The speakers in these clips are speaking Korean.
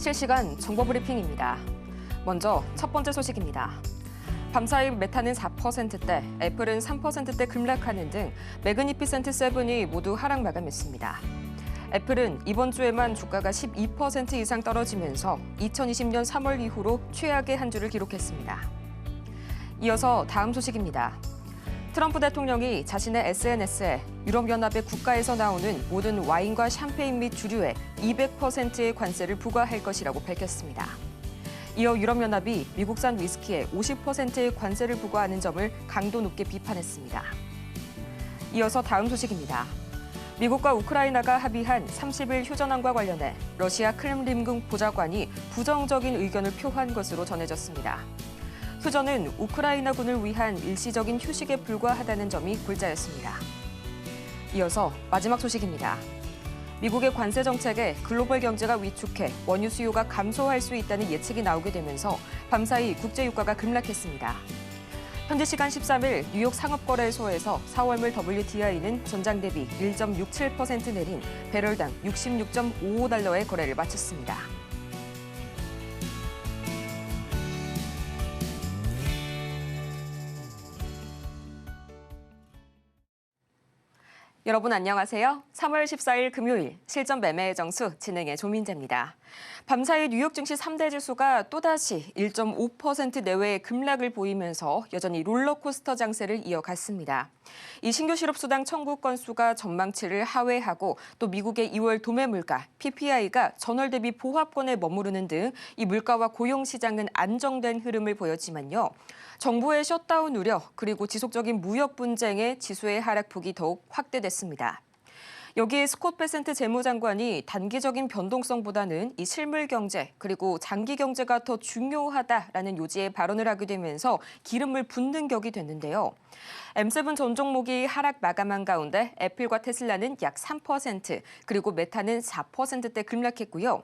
실시간 정보 브리핑입니다. 먼저 첫 번째 소식입니다. 밤사이 메타는 4%대, 애플은 3%대 급락하는 등 매그니피센트 7이 모두 하락 마감했습니다. 애플은 이번 주에만 주가가 12% 이상 떨어지면서 2020년 3월 이후로 최악의 한 주를 기록했습니다. 이어서 다음 소식입니다. 트럼프 대통령이 자신의 SNS에 유럽연합의 국가에서 나오는 모든 와인과 샴페인 및 주류에 200%의 관세를 부과할 것이라고 밝혔습니다. 이어 유럽연합이 미국산 위스키에 50%의 관세를 부과하는 점을 강도 높게 비판했습니다. 이어서 다음 소식입니다. 미국과 우크라이나가 합의한 30일 휴전안과 관련해 러시아 크렘린궁 보좌관이 부정적인 의견을 표한 것으로 전해졌습니다. 휴전은 우크라이나군을 위한 일시적인 휴식에 불과하다는 점이 골자였습니다. 이어서 마지막 소식입니다. 미국의 관세 정책에 글로벌 경제가 위축해 원유 수요가 감소할 수 있다는 예측이 나오게 되면서 밤사이 국제 유가가 급락했습니다. 현지 시간 13일 뉴욕 상업거래소에서 4월물 WTI는 전장 대비 1.67% 내린 배럴당 66.55달러의 거래를 마쳤습니다. 여러분 안녕하세요. 3월 14일 금요일 실전 매매의 정수 진행의 조민재입니다. 밤사이 뉴욕 증시 3대 지수가 또다시 1.5% 내외의 급락을 보이면서 여전히 롤러코스터 장세를 이어갔습니다. 이 신규 실업수당 청구 건수가 전망치를 하회하고 또 미국의 2월 도매 물가 PPI가 전월 대비 보합권에 머무르는 등 이 물가와 고용 시장은 안정된 흐름을 보였지만요. 정부의 셧다운 우려 그리고 지속적인 무역 분쟁에 지수의 하락폭이 더욱 확대됐습니다. 여기에 스콧 베센트 재무장관이 단기적인 변동성보다는 이 실물 경제 그리고 장기 경제가 더 중요하다라는 요지의 발언을 하게 되면서 기름을 붓는 격이 됐는데요. M7 전 종목이 하락 마감한 가운데 애플과 테슬라는 약 3% 그리고 메타는 4%대 급락했고요.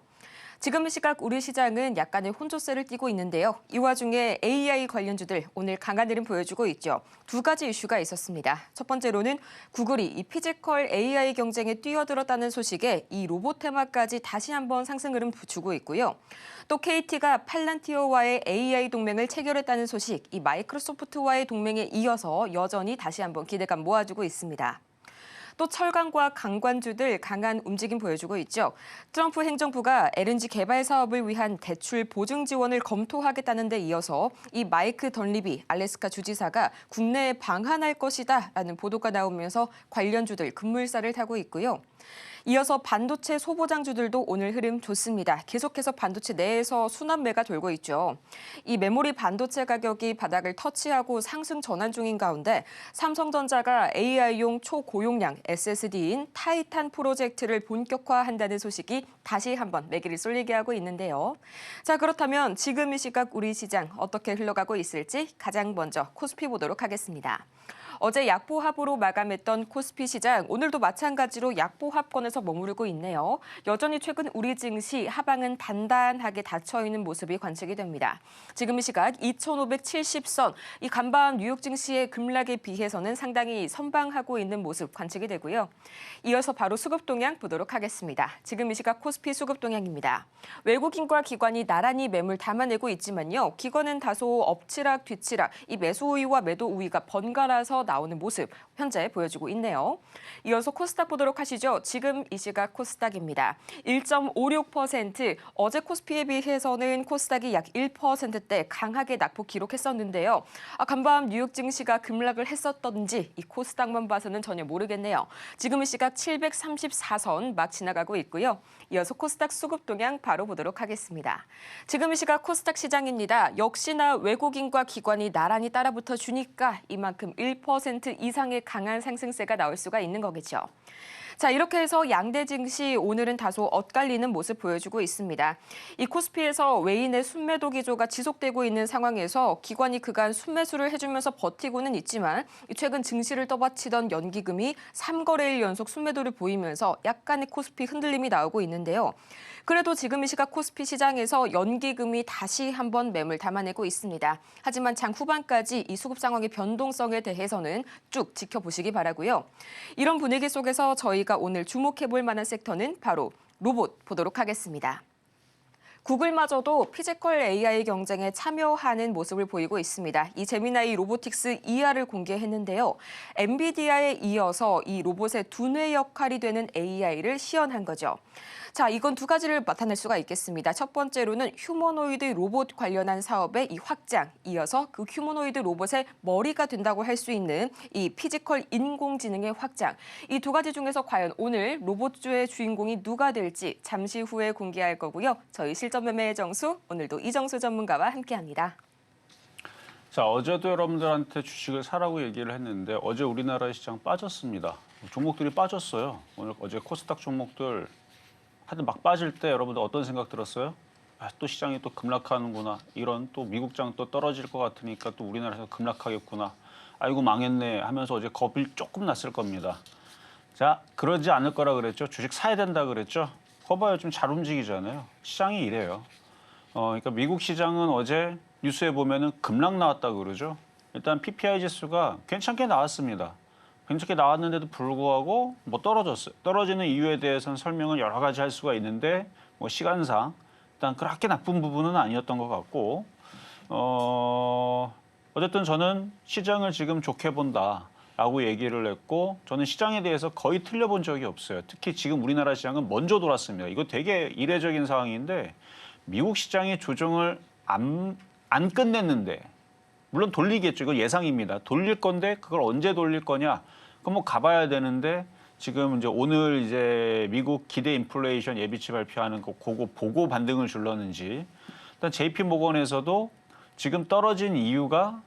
지금 시각 우리 시장은 약간의 혼조세를 띠고 있는데요. 이 와중에 AI 관련주들 오늘 강한 흐름 보여주고 있죠. 두 가지 이슈가 있었습니다. 첫 번째로는 구글이 이 피지컬 AI 경쟁에 뛰어들었다는 소식에 이 로봇 테마까지 다시 한번 상승 흐름 주고 있고요. 또 KT가 팔란티어와의 AI 동맹을 체결했다는 소식, 이 마이크로소프트와의 동맹에 이어서 여전히 다시 한번 기대감 모아주고 있습니다. 또 철강과 강관주들 강한 움직임 보여주고 있죠. 트럼프 행정부가 LNG 개발 사업을 위한 대출 보증 지원을 검토하겠다는 데 이어서 이 마이크 던리비 알래스카 주지사가 국내에 방한할 것이다라는 보도가 나오면서 관련주들 급물살을 타고 있고요. 이어서 반도체 소보장주들도 오늘 흐름 좋습니다. 계속해서 반도체 내에서 순환매가 돌고 있죠. 이 메모리 반도체 가격이 바닥을 터치하고 상승 전환 중인 가운데 삼성전자가 AI용 초고용량 SSD인 타이탄 프로젝트를 본격화한다는 소식이 다시 한번 매기를 쏠리게 하고 있는데요. 자, 그렇다면 지금 이 시각 우리 시장 어떻게 흘러가고 있을지 가장 먼저 코스피 보도록 하겠습니다. 어제 약보합으로 마감했던 코스피 시장, 오늘도 마찬가지로 약보합권에서 머무르고 있네요. 여전히 최근 우리 증시 하방은 단단하게 닫혀있는 모습이 관측이 됩니다. 지금 이 시각 2,570선, 이 간밤 뉴욕 증시의 급락에 비해서는 상당히 선방하고 있는 모습 관측이 되고요. 이어서 바로 수급 동향 보도록 하겠습니다. 지금 이 시각 코스피 수급 동향입니다. 외국인과 기관이 나란히 매물 담아내고 있지만요. 기관은 다소 엎치락 뒤치락, 이 매수 우위와 매도 우위가 번갈아서 나오는 모습 현재 보여주고 있네요. 이어서 코스닥 보도록 하시죠. 지금 이 시각 코스닥입니다. 1.56%, 어제 코스피에 비해서는 코스닥이 약 1%대 강하게 낙폭 기록했었는데요. 간밤 뉴욕 증시가 급락을 했었던지 이 코스닥만 봐서는 전혀 모르겠네요. 지금 이 시각 734선 막 지나가고 있고요. 이어서 코스닥 수급 동향 바로 보도록 하겠습니다. 지금 이 시각 코스닥 시장입니다. 역시나 외국인과 기관이 나란히 따라붙어 주니까 이만큼 1% 이상의 강한 상승세가 나올 수가 있는 거겠죠. 자, 이렇게 해서 양대 증시 오늘은 다소 엇갈리는 모습 보여주고 있습니다. 이 코스피에서 외인의 순매도 기조가 지속되고 있는 상황에서 기관이 그간 순매수를 해주면서 버티고는 있지만 최근 증시를 떠받치던 연기금이 3거래일 연속 순매도를 보이면서 약간의 코스피 흔들림이 나오고 있는데요. 그래도 지금 이 시각 코스피 시장에서 연기금이 다시 한번 매물 담아내고 있습니다. 하지만 장 후반까지 이 수급 상황의 변동성에 대해서는 쭉 지켜보시기 바라고요. 이런 분위기 속에서 저희가 오늘 주목해볼 만한 섹터는 바로 로봇 보도록 하겠습니다. 구글마저도 피지컬 AI 경쟁에 참여하는 모습을 보이고 있습니다. 이 제미나이 로보틱스 2R을 공개했는데요. 엔비디아에 이어서 이 로봇의 두뇌 역할이 되는 AI를 시연한 거죠. 자, 이건 두 가지를 나타낼 수가 있겠습니다. 첫 번째로는 휴머노이드 로봇 관련한 사업의 이 확장, 이어서 그 휴머노이드 로봇의 머리가 된다고 할 수 있는 이 피지컬 인공지능의 확장. 이 두 가지 중에서 과연 오늘 로봇주의 주인공이 누가 될지 잠시 후에 공개할 거고요. 저희 실전 매매의 정수, 오늘도 이정수 전문가와 함께합니다. 자, 어제도 여러분들한테 주식을 사라고 얘기를 했는데 어제 우리나라 시장 빠졌습니다. 종목들이 빠졌어요. 어제 코스닥 종목들 하여튼 막 빠질 때 여러분들 어떤 생각 들었어요? 아, 또 시장이 또 급락하는구나. 이런 또 미국장 또 떨어질 것 같으니까 또 우리나라에서 급락하겠구나. 아이고 망했네 하면서 어제 겁이 조금 났을 겁니다. 자, 그러지 않을 거라 그랬죠. 주식 사야 된다 그랬죠. 거봐요, 좀 잘 움직이잖아요. 시장이 이래요. 그러니까 미국 시장은 어제 뉴스에 보면은 급락 나왔다 그러죠. 일단 PPI 지수가 괜찮게 나왔습니다. 괜찮게 나왔는데도 불구하고 뭐 떨어졌어요. 떨어지는 이유에 대해서는 설명을 여러 가지 할 수가 있는데 뭐 시간상 일단 그렇게 나쁜 부분은 아니었던 것 같고 어쨌든 저는 시장을 지금 좋게 본다라고 얘기를 했고 저는 시장에 대해서 거의 틀려본 적이 없어요. 특히 지금 우리나라 시장은 먼저 돌았습니다. 이거 되게 이례적인 상황인데 미국 시장이 조정을 안 끝냈는데 물론 돌리겠죠. 이거 예상입니다. 돌릴 건데 그걸 언제 돌릴 거냐? 그럼 뭐 가봐야 되는데 지금 이제 오늘 이제 미국 기대 인플레이션 예비치 발표하는 거 그거 보고 반등을 줄렀는지 일단 JP 모건에서도 지금 떨어진 이유가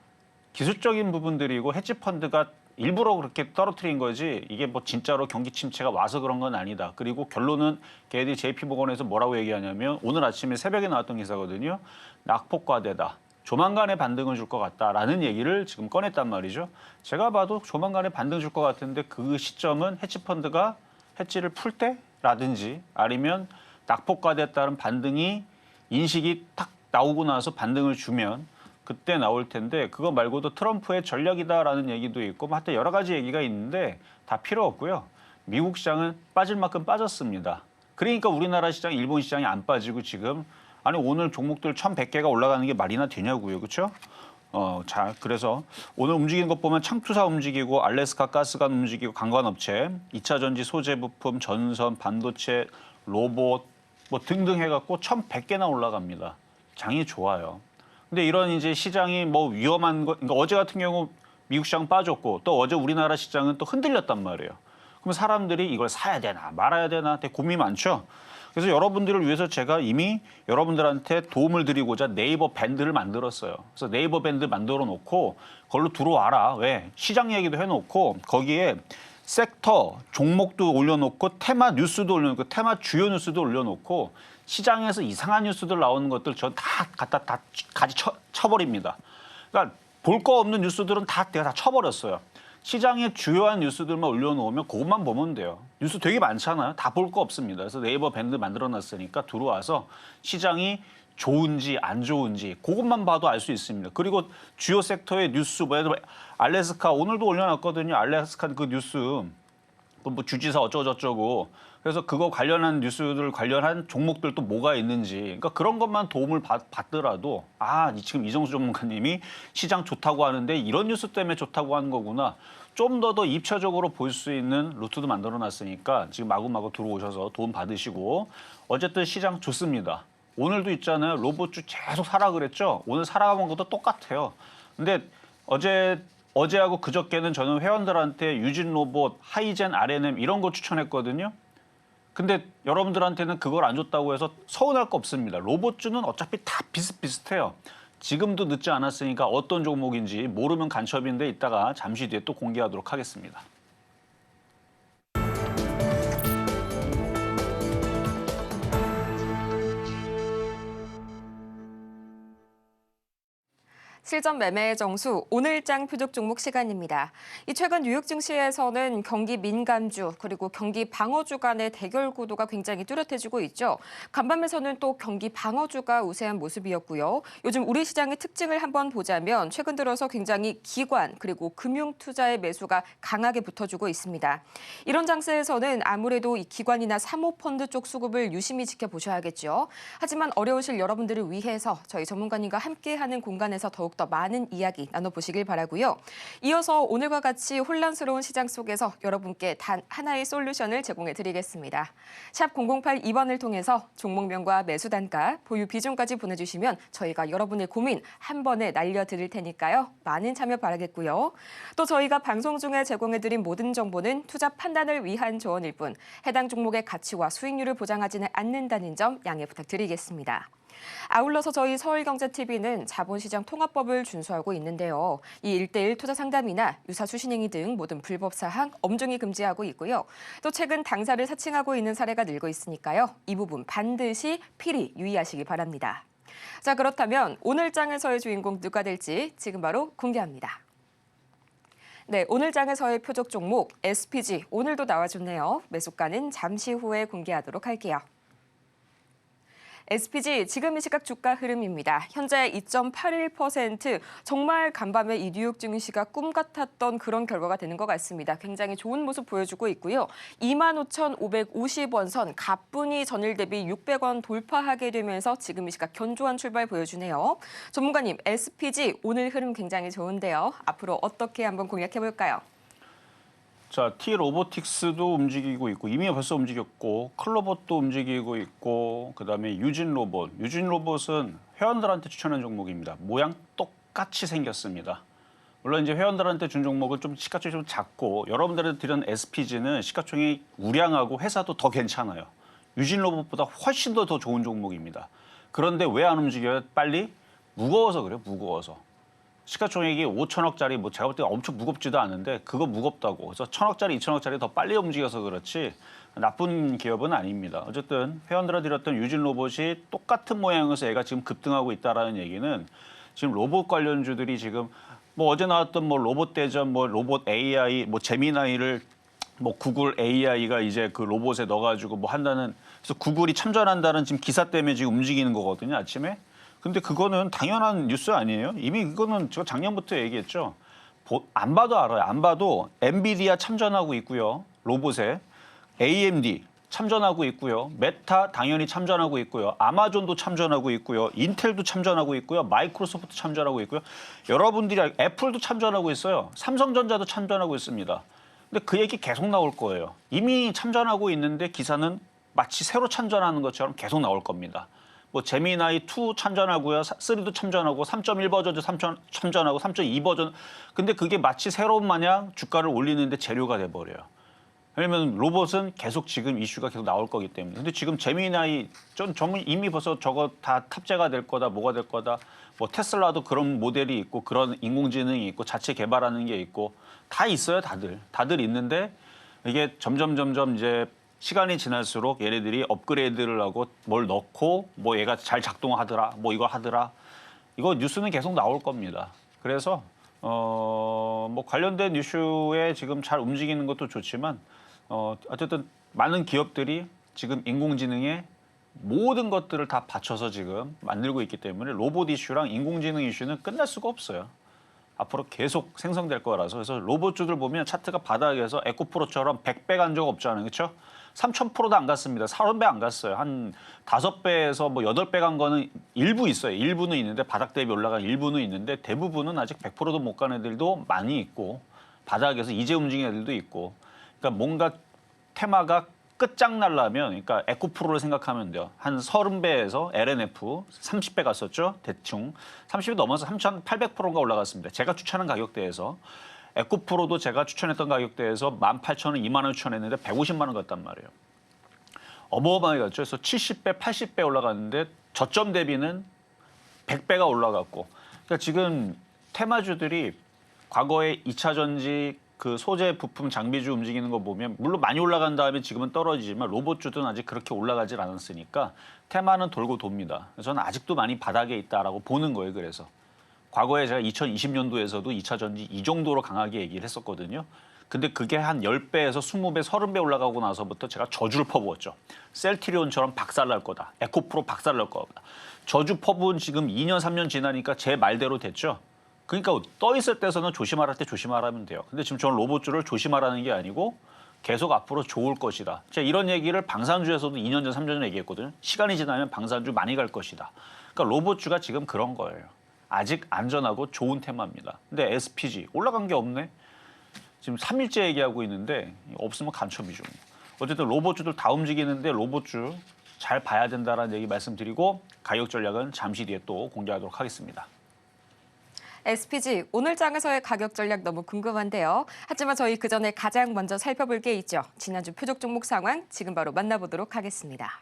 기술적인 부분들이고 헤지 펀드가 일부러 그렇게 떨어뜨린 거지 이게 뭐 진짜로 경기 침체가 와서 그런 건 아니다. 그리고 결론은 걔들이 JP 모건에서 뭐라고 얘기하냐면 오늘 아침에 새벽에 나왔던 기사거든요. 낙폭과대다. 조만간에 반등을 줄 것 같다라는 얘기를 지금 꺼냈단 말이죠. 제가 봐도 조만간에 반등 줄 것 같은데 그 시점은 헤지펀드가 헤지를 풀 때라든지 아니면 낙폭과대에 따른 반등이 인식이 탁 나오고 나서 반등을 주면 그때 나올 텐데 그거 말고도 트럼프의 전략이다라는 얘기도 있고 하여튼 여러 가지 얘기가 있는데 다 필요 없고요. 미국 시장은 빠질 만큼 빠졌습니다. 그러니까 우리나라 시장, 일본 시장이 안 빠지고 지금 아니 오늘 종목들 1,100개가 올라가는 게 말이나 되냐고요. 그렇죠? 자, 그래서 오늘 움직이는 것 보면 창투사 움직이고 알래스카 가스관 움직이고 관광업체, 2차 전지 소재 부품, 전선, 반도체, 로봇 뭐 등등 해갖고 1,100개나 올라갑니다. 장이 좋아요. 근데 이런 이제 시장이 뭐 위험한 거, 그러니까 어제 같은 경우 미국 시장 빠졌고 또 어제 우리나라 시장은 또 흔들렸단 말이에요. 그럼 사람들이 이걸 사야 되나 말아야 되나 되게 고민이 많죠. 그래서 여러분들을 위해서 제가 이미 여러분들한테 도움을 드리고자 네이버 밴드를 만들었어요. 그래서 네이버 밴드 만들어 놓고 그걸로 들어와라. 왜? 시장 얘기도 해놓고 거기에 섹터, 종목도 올려놓고 테마 뉴스도 올려놓고 테마 주요 뉴스도 올려놓고 시장에서 이상한 뉴스들 나오는 것들 전 다 갖다 다 같이 쳐버립니다. 그러니까 볼 거 없는 뉴스들은 다 내가 다 쳐버렸어요. 시장의 주요한 뉴스들만 올려놓으면 그것만 보면 돼요. 뉴스 되게 많잖아요. 다 볼 거 없습니다. 그래서 네이버 밴드 만들어놨으니까 들어와서 시장이 좋은지 안 좋은지 그것만 봐도 알 수 있습니다. 그리고 주요 섹터의 뉴스, 뭐 예를 들어 알래스카 오늘도 올려놨거든요. 알래스카 그 뉴스 뭐 주지사 어쩌고저쩌고 그래서 그거 관련한 뉴스들 관련한 종목들 또 뭐가 있는지 그러니까 그런 것만 도움을 받더라도 지금 이정수 전문가님이 시장 좋다고 하는데 이런 뉴스 때문에 좋다고 하는 거구나. 좀 더 입체적으로 볼 수 있는 루트도 만들어놨으니까 지금 마구마구 들어오셔서 도움 받으시고 어쨌든 시장 좋습니다. 오늘도 있잖아요. 로봇주 계속 사라 그랬죠. 오늘 사라간 것도 똑같아요. 근데 어제하고 그저께는 저는 회원들한테 유진 로봇, 하이젠 RNM 이런 거 추천했거든요. 근데 여러분들한테는 그걸 안 줬다고 해서 서운할 거 없습니다. 로봇주는 어차피 다 비슷비슷해요. 지금도 늦지 않았으니까 어떤 종목인지 모르면 간첩인데 이따가 잠시 뒤에 또 공개하도록 하겠습니다. 실전 매매의 정수 오늘장 표적 종목 시간입니다. 이 최근 뉴욕 증시에서는 경기 민감주 그리고 경기 방어주 간의 대결 구도가 굉장히 뚜렷해지고 있죠. 간밤에서는 또 경기 방어주가 우세한 모습이었고요. 요즘 우리 시장의 특징을 한번 보자면 최근 들어서 굉장히 기관 그리고 금융 투자의 매수가 강하게 붙어주고 있습니다. 이런 장세에서는 아무래도 이 기관이나 사모펀드 쪽 수급을 유심히 지켜보셔야겠죠. 하지만 어려우실 여러분들을 위해서 저희 전문가님과 함께하는 공간에서 더욱더 많은 이야기 나눠보시길 바라고요. 이어서 오늘과 같이 혼란스러운 시장 속에서 여러분께 단 하나의 솔루션을 제공해드리겠습니다. 샵 0082번을 통해서 종목명과 매수 단가, 보유 비중까지 보내주시면 저희가 여러분의 고민 한 번에 날려드릴 테니까요. 많은 참여 바라겠고요. 또 저희가 방송 중에 제공해드린 모든 정보는 투자 판단을 위한 조언일 뿐 해당 종목의 가치와 수익률을 보장하지는 않는다는 점 양해 부탁드리겠습니다. 아울러서 저희 서울경제TV는 자본시장 통합법을 준수하고 있는데요. 이 1:1 투자 상담이나 유사 수신행위 등 모든 불법 사항 엄중히 금지하고 있고요. 또 최근 당사를 사칭하고 있는 사례가 늘고 있으니까요. 이 부분 반드시 필히 유의하시기 바랍니다. 자, 그렇다면 오늘 장에서의 주인공 누가 될지 지금 바로 공개합니다. 네, 오늘 장에서의 표적 종목 SPG 오늘도 나와줬네요. 매수가는 잠시 후에 공개하도록 할게요. SPG 지금 이 시각 주가 흐름입니다. 현재 2.81%, 정말 간밤에 이 뉴욕 증시가 꿈 같았던 그런 결과가 되는 것 같습니다. 굉장히 좋은 모습 보여주고 있고요. 25,550원 선 가뿐히 전일 대비 600원 돌파하게 되면서 지금 이 시각 견조한 출발 보여주네요. 전문가님, SPG 오늘 흐름 굉장히 좋은데요. 앞으로 어떻게 한번 공략해볼까요? 자, T-로보틱스도 움직이고 있고 이미 벌써 움직였고 클로봇도 움직이고 있고 그다음에 유진 로봇. 유진 로봇은 회원들한테 추천한 종목입니다. 모양 똑같이 생겼습니다. 물론 이제 회원들한테 준 종목은 좀 시가총이 좀 작고 여러분들한테 드린 SPG는 시가총이 우량하고 회사도 더 괜찮아요. 유진 로봇보다 훨씬 더 좋은 종목입니다. 그런데 왜 안 움직여요? 빨리? 무거워서 그래요. 무거워서. 시가총액이 5천억짜리 뭐 제가 볼 때 엄청 무겁지도 않은데 그거 무겁다고. 그래서 1,000억짜리, 2,000억짜리 더 빨리 움직여서 그렇지 나쁜 기업은 아닙니다. 어쨌든 회원들한테 드렸던 유진 로봇이 똑같은 모양에서 얘가 지금 급등하고 있다라는 얘기는 지금 로봇 관련주들이 지금 뭐 어제 나왔던 뭐 로봇 대전, 뭐 로봇 AI, 뭐 제미나이를 뭐 구글 AI가 이제 그 로봇에 넣어가지고 뭐 한다는 그래서 구글이 참전한다는 지금 기사 때문에 지금 움직이는 거거든요 아침에. 근데 그거는 당연한 뉴스 아니에요? 이미 그거는 제가 작년부터 얘기했죠. 안 봐도 알아요. 안 봐도 엔비디아 참전하고 있고요. 로봇에. AMD 참전하고 있고요. 메타 당연히 참전하고 있고요. 아마존도 참전하고 있고요. 인텔도 참전하고 있고요. 마이크로소프트 참전하고 있고요. 여러분들이 애플도 참전하고 있어요. 삼성전자도 참전하고 있습니다. 근데 그 얘기 계속 나올 거예요. 이미 참전하고 있는데 기사는 마치 새로 참전하는 것처럼 계속 나올 겁니다. 뭐 제미나이 2 참전하고요, 3도 참전하고, 3.1 버전도 참전하고, 3.2 버전. 근데 그게 마치 새로운 마냥 주가를 올리는데 재료가 돼버려요. 왜냐면 로봇은 계속 지금 이슈가 계속 나올 거기 때문에. 근데 지금 제미나이 전문 이미 벌써 저거 다 탑재가 될 거다, 뭐가 될 거다. 뭐 테슬라도 그런 모델이 있고 그런 인공지능이 있고 자체 개발하는 게 있고 다 있어요, 다들. 다들 있는데 이게 점점 이제 시간이 지날수록 얘네들이 업그레이드를 하고 뭘 넣고 뭐 얘가 잘 작동하더라, 뭐 이거 하더라. 이거 뉴스는 계속 나올 겁니다. 그래서 뭐 관련된 이슈에 지금 잘 움직이는 것도 좋지만 어쨌든 많은 기업들이 지금 인공지능에 모든 것들을 다 받쳐서 지금 만들고 있기 때문에 로봇 이슈랑 인공지능 이슈는 끝날 수가 없어요. 앞으로 계속 생성될 거라서. 그래서 로봇주들 보면 차트가 바닥에서 에코프로처럼 100배 간 적 없잖아요. 그렇죠? 3,000%도 안 갔습니다. 30배 안 갔어요. 한 5배에서 뭐 8배 간 거는 일부 있어요. 일부는 있는데 바닥 대비 올라간 일부는 있는데 대부분은 아직 100%도 못 간 애들도 많이 있고 바닥에서 이제 움직이는 애들도 있고. 그러니까 뭔가 테마가 끝장날라면 그러니까 에코프로를 생각하면 돼요. 한 30배에서 LNF 30배 갔었죠. 대충 30배 넘어서 3,800%가 올라갔습니다. 제가 추천한 가격대에서. 에코프로도 제가 추천했던 가격대에서 18,000원, 2만 원 추천했는데 150만 원 갔단 말이에요. 어마어마하게 갔죠. 그래서 70배, 80배 올라갔는데 저점 대비는 100배가 올라갔고. 그러니까 지금 테마주들이 과거에 2차 전지 그 소재 부품 장비주 움직이는 거 보면 물론 많이 올라간 다음에 지금은 떨어지지만 로봇주들은 아직 그렇게 올라가질 않았으니까 테마는 돌고 돕니다. 저는 아직도 많이 바닥에 있다라고 보는 거예요. 그래서 과거에 제가 2020년도에서도 2차 전지 이 정도로 강하게 얘기를 했었거든요. 근데 그게 한 10배에서 20배, 30배 올라가고 나서부터 제가 저주를 퍼부었죠. 셀트리온처럼 박살날 거다. 에코프로 박살날 거다. 저주 퍼부은 지금 2년, 3년 지나니까 제 말대로 됐죠. 그러니까 떠 있을 때서는 조심하랄 때 조심하라면 돼요. 근데 지금 저는 로봇주를 조심하라는 게 아니고 계속 앞으로 좋을 것이다. 제가 이런 얘기를 방산주에서도 2년 전, 3년 전에 얘기했거든요. 시간이 지나면 방산주 많이 갈 것이다. 그러니까 로봇주가 지금 그런 거예요. 아직 안전하고 좋은 테마입니다. 근데 SPG 올라간 게 없네. 지금 3일째 얘기하고 있는데 없으면 간첩이죠. 어쨌든 로봇주들 다 움직이는데 로봇주 잘 봐야 된다라는 얘기 말씀드리고 가격 전략은 잠시 뒤에 또 공개하도록 하겠습니다. SPG 오늘 장에서의 가격 전략 너무 궁금한데요. 하지만 저희 그 전에 가장 먼저 살펴볼 게 있죠. 지난주 표적 종목 상황 지금 바로 만나보도록 하겠습니다.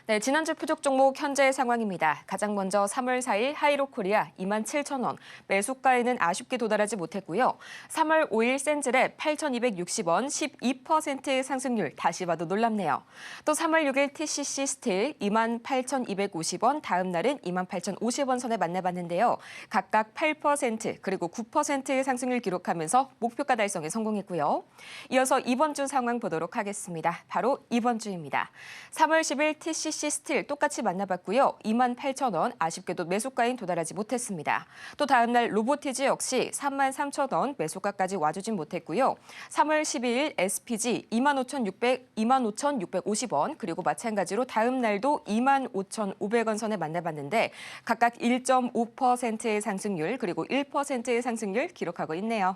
네, 지난주 표적 종목 현재 상황입니다. 가장 먼저 3월 4일 하이로코리아 27,000원, 매수가에는 아쉽게 도달하지 못했고요. 3월 5일 센즈랩 8,260원, 12% 상승률 다시 봐도 놀랍네요. 또 3월 6일 TCC 스틸 28,250원, 다음 날은 28,050원 선에 만나봤는데요. 각각 8% 그리고 9% 상승률 기록하면서 목표가 달성에 성공했고요. 이어서 이번 주 상황 보도록 하겠습니다. 바로 이번 주입니다. 3월 10일 TCC 스틸 똑같이 만나봤고요. 28,000원 아쉽게도 매수가인 도달하지 못했습니다. 또 다음 날 로보티즈 역시 33,000원 매수가까지 와주진 못했고요. 3월 12일 SPG 25,650원 그리고 마찬가지로 다음 날도 25,500원 선에 만나봤는데 각각 1.5%의 상승률 그리고 1%의 상승률 기록하고 있네요.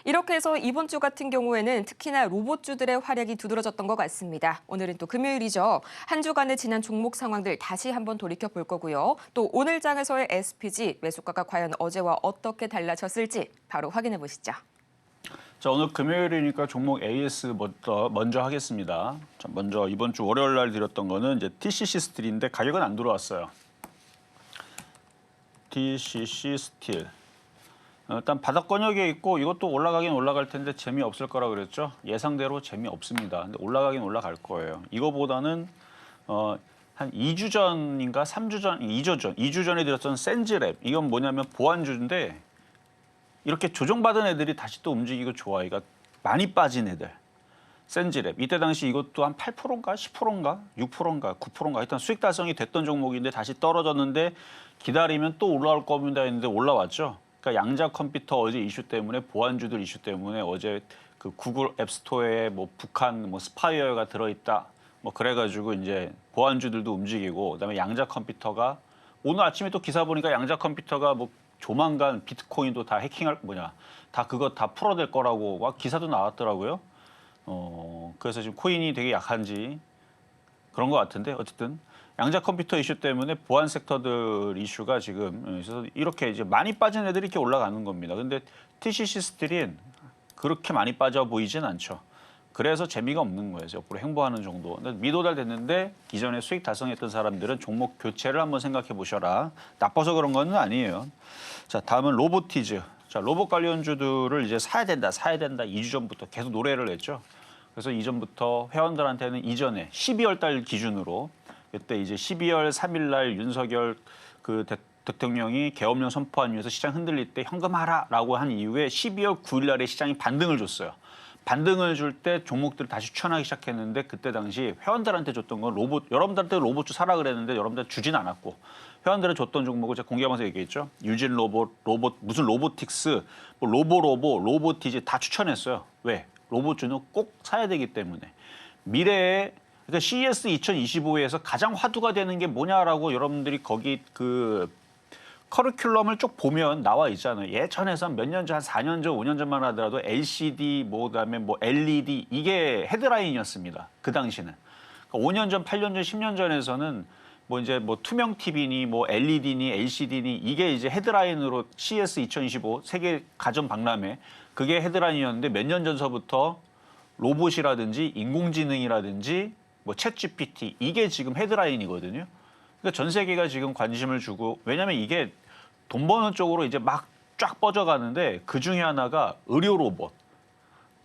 이렇게 해서 이번 주 같은 경우에는 특히나 로봇주들의 활약이 두드러졌던 것 같습니다. 오늘은 또 금요일이죠. 한 주간의 지난 종목 상황들 다시 한번 돌이켜 볼 거고요. 또 오늘 장에서의 SPG 매수가가 과연 어제와 어떻게 달라졌을지 바로 확인해 보시죠. 자, 오늘 금요일이니까 종목 AS 먼저 하겠습니다. 자, 먼저 이번 주 월요일 날 드렸던 거는 이제 TCC 스틸인데 가격은 안 들어왔어요. TCC 스틸. 일단 바닥 권역에 있고 이것도 올라가긴 올라갈 텐데 재미없을 거라 그랬죠. 예상대로 재미없습니다. 근데 올라가긴 올라갈 거예요. 이거보다는 한 2주 전인가 3주 전, 2주 전에 드렸던 센즈랩. 이건 뭐냐면 보안주인데 이렇게 조정받은 애들이 다시 또 움직이고 좋아요. 그러니까 많이 빠진 애들. 센즈랩. 이때 당시 이것도 한 8%인가 10%인가 6%인가 9%인가 하여튼 수익 달성이 됐던 종목인데 다시 떨어졌는데 기다리면 또 올라올 겁니다 했는데 올라왔죠. 그러니까 양자 컴퓨터 어제 이슈 때문에 보안주들 이슈 때문에 어제 그 구글 앱스토어에 뭐 북한 뭐 스파이어가 들어있다 뭐 그래가지고 이제 보안주들도 움직이고 그다음에 양자 컴퓨터가 오늘 아침에 또 기사 보니까 양자 컴퓨터가 뭐 조만간 비트코인도 다 해킹할 다 그거 다 풀어낼 거라고 막 기사도 나왔더라고요. 그래서 지금 코인이 되게 약한지 그런 것 같은데 어쨌든. 양자 컴퓨터 이슈 때문에 보안 섹터들 이슈가 지금 그래서 이렇게 이제 많이 빠진 애들이 이렇게 올라가는 겁니다. 근데 TCC 스틸은 그렇게 많이 빠져 보이진 않죠. 그래서 재미가 없는 거예요. 옆으로 행보하는 정도. 근데 미도달 됐는데 이전에 수익 달성했던 사람들은 종목 교체를 한번 생각해 보셔라. 나빠서 그런 건 아니에요. 자, 다음은 로보티즈. 자, 로봇 관련주들을 이제 사야 된다. 2주 전부터 계속 노래를 했죠. 그래서 이전부터 회원들한테는 이전에 12월 달 기준으로 그때 이제 12월 3일 날 윤석열 그 대통령이 계엄령 선포한 이후에서 시장 흔들릴 때 현금하라라고 한 이후에 12월 9일 날에 시장이 반등을 줬어요. 반등을 줄 때 종목들을 다시 추천하기 시작했는데 그때 당시 회원들한테 줬던 건 여러분들한테 로봇주 사라 그랬는데 여러분들 주진 않았고 회원들에 줬던 종목을 제가 공개하면서 얘기했죠. 유진 로봇, 무슨 로보틱스, 뭐 로보티즈 다 추천했어요. 왜? 로봇주는 꼭 사야 되기 때문에. 미래에 그러니까 CES 2025에서 가장 화두가 되는 게 뭐냐라고 여러분들이 거기 그 커리큘럼을 쭉 보면 나와 있잖아요. 예전에서 몇 년 전, 한 4년 전, 5년 전만 하더라도 LCD, 그다음에 뭐 LED 이게 헤드라인이었습니다. 그 당시는. 그러니까 5년 전, 8년 전, 10년 전에서는 뭐 이제 뭐 투명 TV니 뭐 LED니 LCD니 이게 이제 헤드라인으로 CES 2025 세계 가전 박람회 그게 헤드라인이었는데 몇 년 전서부터 로봇이라든지 인공지능이라든지 뭐 챗GPT 이게 지금 헤드라인이거든요. 그러니까 전 세계가 지금 관심을 주고 왜냐하면 이게 돈 버는 쪽으로 이제 막 쫙 뻗어가는데 그 중에 하나가 의료 로봇.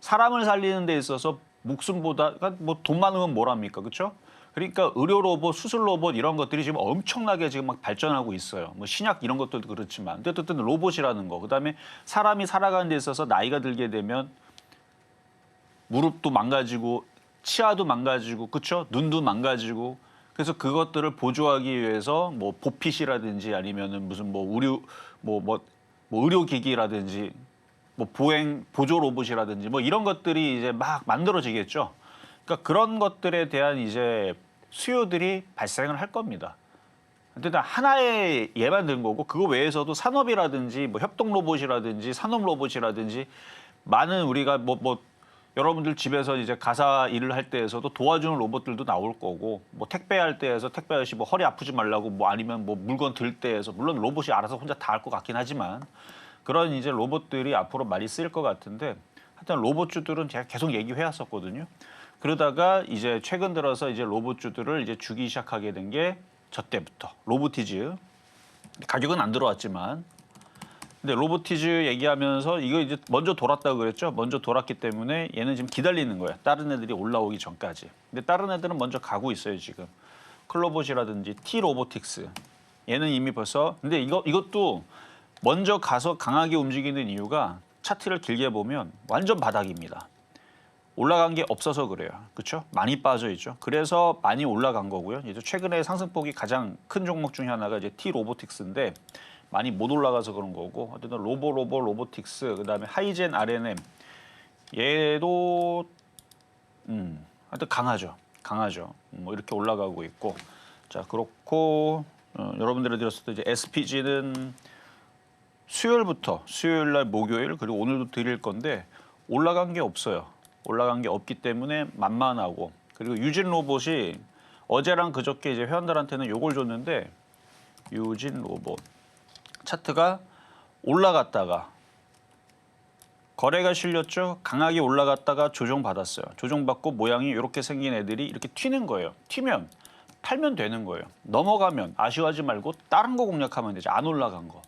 사람을 살리는 데 있어서 목숨보다 그러니까 뭐 돈 많으면 뭐랍니까, 그렇죠? 그러니까 의료 로봇, 수술 로봇 이런 것들이 지금 엄청나게 지금 막 발전하고 있어요. 뭐 신약 이런 것들도 그렇지만 어쨌든 로봇이라는 거. 그다음에 사람이 살아가는 데 있어서 나이가 들게 되면 무릎도 망가지고 치아도 망가지고 그렇죠? 눈도 망가지고 그래서 그것들을 보조하기 위해서 뭐 보핏이라든지 아니면은 무슨 뭐 의료기기라든지 뭐 보행 보조 로봇이라든지 뭐 이런 것들이 이제 막 만들어지겠죠. 그러니까 그런 것들에 대한 이제 수요들이 발생을 할 겁니다. 근데 하나의 예만 든 거고 그거 외에서도 산업이라든지 뭐 협동 로봇이라든지 산업 로봇이라든지 많은 우리가 뭐 여러분들 집에서 이제 가사 일을 할 때에서도 도와주는 로봇들도 나올 거고 뭐 택배할 때에서 택배 아저씨 뭐 허리 아프지 말라고 뭐 아니면 뭐 물건 들 때에서 물론 로봇이 알아서 혼자 다 할 것 같긴 하지만 그런 이제 로봇들이 앞으로 많이 쓰일 것 같은데 하여튼 로봇주들은 제가 계속 얘기해 왔었거든요. 그러다가 이제 최근 들어서 이제 로봇주들을 이제 주기 시작하게 된 게 저 때부터 로보티즈 가격은 안 들어왔지만 근데 로보티즈 얘기하면서 이거 이제 먼저 돌았다고 그랬죠. 먼저 돌았기 때문에 얘는 지금 기다리는 거야. 다른 애들이 올라오기 전까지. 근데 다른 애들은 먼저 가고 있어요 지금. 클로봇이라든지 T-로보틱스 얘는 이미 벌써 근데 이것도 먼저 가서 강하게 움직이는 이유가 차트를 길게 보면 완전 바닥입니다. 올라간 게 없어서 그래요. 그렇죠? 많이 빠져 있죠. 그래서 많이 올라간 거고요. 이제 최근에 상승폭이 가장 큰 종목 중에 하나가 이제 T-로보틱스인데 많이 못 올라가서 그런 거고 어쨌든 로보틱스 그다음에 하이젠 RNM 얘도 하여튼 강하죠. 뭐 이렇게 올라가고 있고 자 그렇고 여러분들이 들었을 때 이제 SPG는 수요일 날 목요일 그리고 오늘도 드릴 건데 올라간 게 없어요. 올라간 게 없기 때문에 만만하고 그리고 유진 로봇이 어제랑 그저께 이제 회원들한테는 요걸 줬는데 유진 로봇 차트가 올라갔다가 거래가 실렸죠. 강하게 올라갔다가 조정받았어요. 조정받고 모양이 이렇게 생긴 애들이 이렇게 튀는 거예요. 튀면 팔면 되는 거예요. 넘어가면 아쉬워하지 말고 다른 거 공략하면 되죠. 안 올라간 거.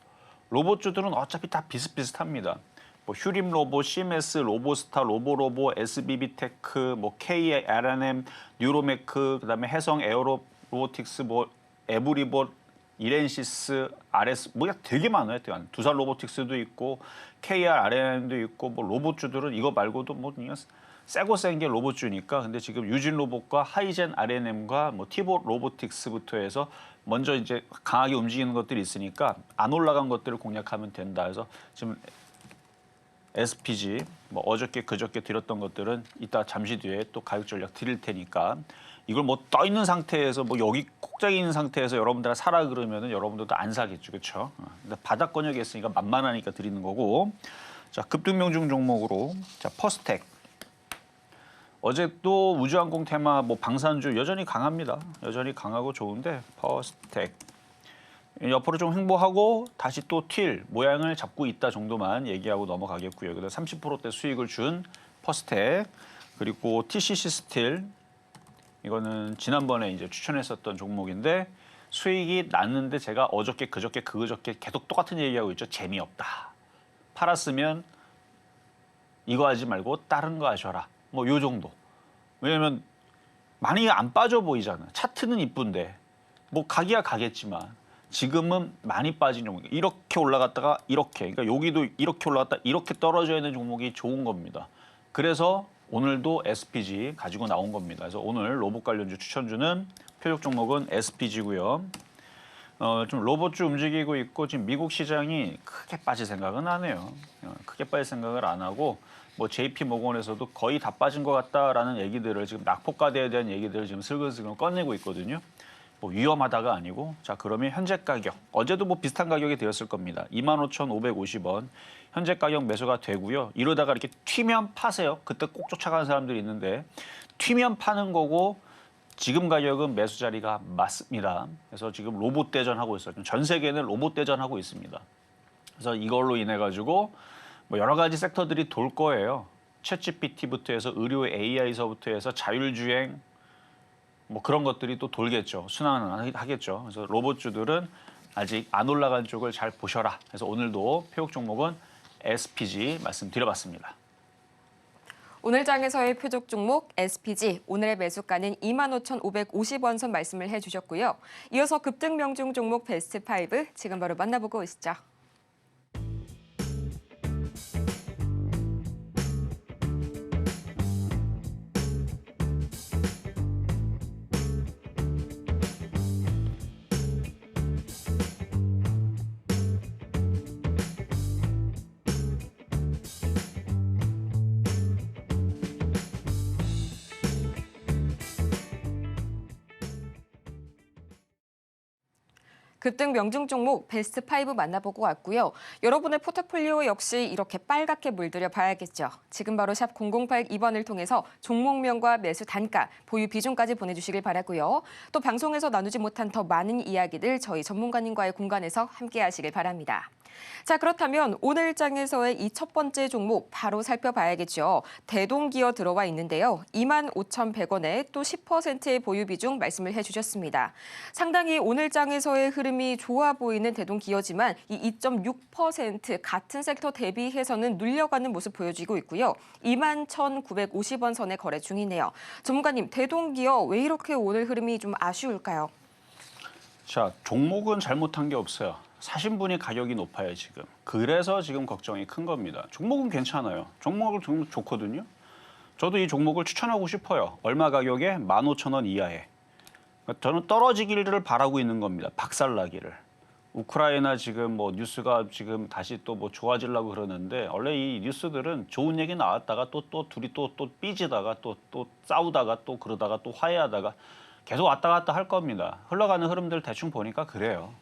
로봇주들은 어차피 다 비슷비슷합니다. 뭐 휴림 로봇, CMS, 로보스타, 로보로보, SBB테크, 뭐 KRNM, 뉴로메크, 그다음에 해성 에어로 로보틱스, 뭐 에브리봇, 이렌시스, RS 뭐야 되게 많아요. 두산 로보틱스도 있고 KRNM도 있고 뭐 로봇주들은 이거 말고도 뭐 그냥 세고 센 게 로봇주니까 근데 지금 유진 로봇과 하이젠 RNM과 뭐 티봇 로보틱스부터 해서 먼저 이제 강하게 움직이는 것들이 있으니까 안 올라간 것들을 공략하면 된다. 그래서 지금 SPG 뭐 어저께 그저께 드렸던 것들은 이따 잠시 뒤에 또 가격 전략 드릴 테니까 이걸 뭐 떠 있는 상태에서 뭐 여기 꼭자기 있는 상태에서 여러분들 사라 그러면은 여러분들도 안 사겠죠, 그렇죠? 근데 바닥 권역이 있으니까 만만하니까 드리는 거고. 자 급등명중 종목으로 자 퍼스텍 어제 또 우주항공 테마 뭐 방산주 여전히 강합니다. 여전히 강하고 좋은데 퍼스텍 옆으로 좀 횡보하고 다시 또 튈 모양을 잡고 있다 정도만 얘기하고 넘어가겠고요. 그다음 30%대 수익을 준 퍼스텍 그리고 TCC 스틸 이거는 지난번에 이제 추천했었던 종목인데 수익이 났는데 제가 어저께 그저께 계속 똑같은 얘기하고 있죠. 재미없다. 팔았으면 이거 하지 말고 다른 거 하셔라. 뭐 요 정도. 왜냐면 많이 안 빠져 보이잖아. 차트는 이쁜데 뭐 가기야 가겠지만 지금은 많이 빠진 종목. 이렇게 올라갔다가 이렇게. 그러니까 여기도 이렇게 올라갔다 이렇게 떨어져 있는 종목이 좋은 겁니다. 그래서 오늘도 SPG 가지고 나온 겁니다. 그래서 오늘 로봇 관련주 추천주는 표적 종목은 SPG고요. 좀 로봇주 움직이고 있고 지금 미국 시장이 크게 빠질 생각은 안 해요. 크게 빠질 생각을 안 하고 뭐 JP 모건에서도 거의 다 빠진 것 같다라는 얘기들을 지금 낙폭과대에 대한 얘기들을 지금 슬슬 꺼내고 있거든요. 뭐 위험하다가 아니고 자 그러면 현재 가격 어제도 뭐 비슷한 가격이 되었을 겁니다. 25,550원 현재 가격 매수가 되고요. 이러다가 이렇게 튀면 파세요. 그때 꼭 쫓아가는 사람들이 있는데 튀면 파는 거고 지금 가격은 매수 자리가 맞습니다. 그래서 지금 로봇 대전하고 있어요. 전 세계는 로봇 대전하고 있습니다. 그래서 이걸로 인해 가지고 뭐 여러 가지 섹터들이 돌 거예요. 챗GPT부터 해서 의료 AI서부터 해서 자율주행 뭐 그런 것들이 또 돌겠죠. 순환은 하겠죠. 그래서 로봇주들은 아직 안 올라간 쪽을 잘 보셔라. 그래서 오늘도 표적 종목은 SPG 말씀드려봤습니다. 오늘 장에서의 표적 종목 SPG 오늘의 매수가는 25,550원 선 말씀을 해주셨고요. 이어서 급등 명중 종목 베스트 5 지금 바로 만나보고 오시죠. 급등 명중 종목 베스트 5 만나보고 왔고요. 여러분의 포트폴리오 역시 이렇게 빨갛게 물들여 봐야겠죠. 지금 바로 샵 0082번을 통해서 종목명과 매수 단가, 보유 비중까지 보내주시길 바라고요. 또 방송에서 나누지 못한 더 많은 이야기들 저희 전문가님과의 공간에서 함께 하시길 바랍니다. 자, 그렇다면 오늘 장에서의 이 첫 번째 종목 바로 살펴봐야겠죠. 대동기어 들어와 있는데요. 25,100원에 또 10%의 보유 비중 말씀을 해주셨습니다. 상당히 오늘 장에서의 흐름이 좋아 보이는 대동기어지만 이 2.6% 같은 섹터 대비해서는 눌려가는 모습 보여지고 있고요. 21,950원 선에 거래 중이네요. 전문가님, 대동기어 왜 이렇게 오늘 흐름이 좀 아쉬울까요? 자, 종목은 잘못한 게 없어요. 사신 분이 가격이 높아요, 지금. 그래서 지금 걱정이 큰 겁니다. 종목은 괜찮아요. 종목은 정말 좋거든요. 저도 이 종목을 추천하고 싶어요. 얼마 가격에? 15,000원 이하에. 저는 떨어지기를 바라고 있는 겁니다. 박살나기를. 우크라이나 지금 뭐 뉴스가 지금 다시 또 뭐 좋아지려고 그러는데 원래 이 뉴스들은 좋은 얘기 나왔다가 또 둘이 또 삐지다가 또 싸우다가 또 그러다가 또 화해하다가 계속 왔다 갔다 할 겁니다. 흘러가는 흐름들 대충 보니까 그래요.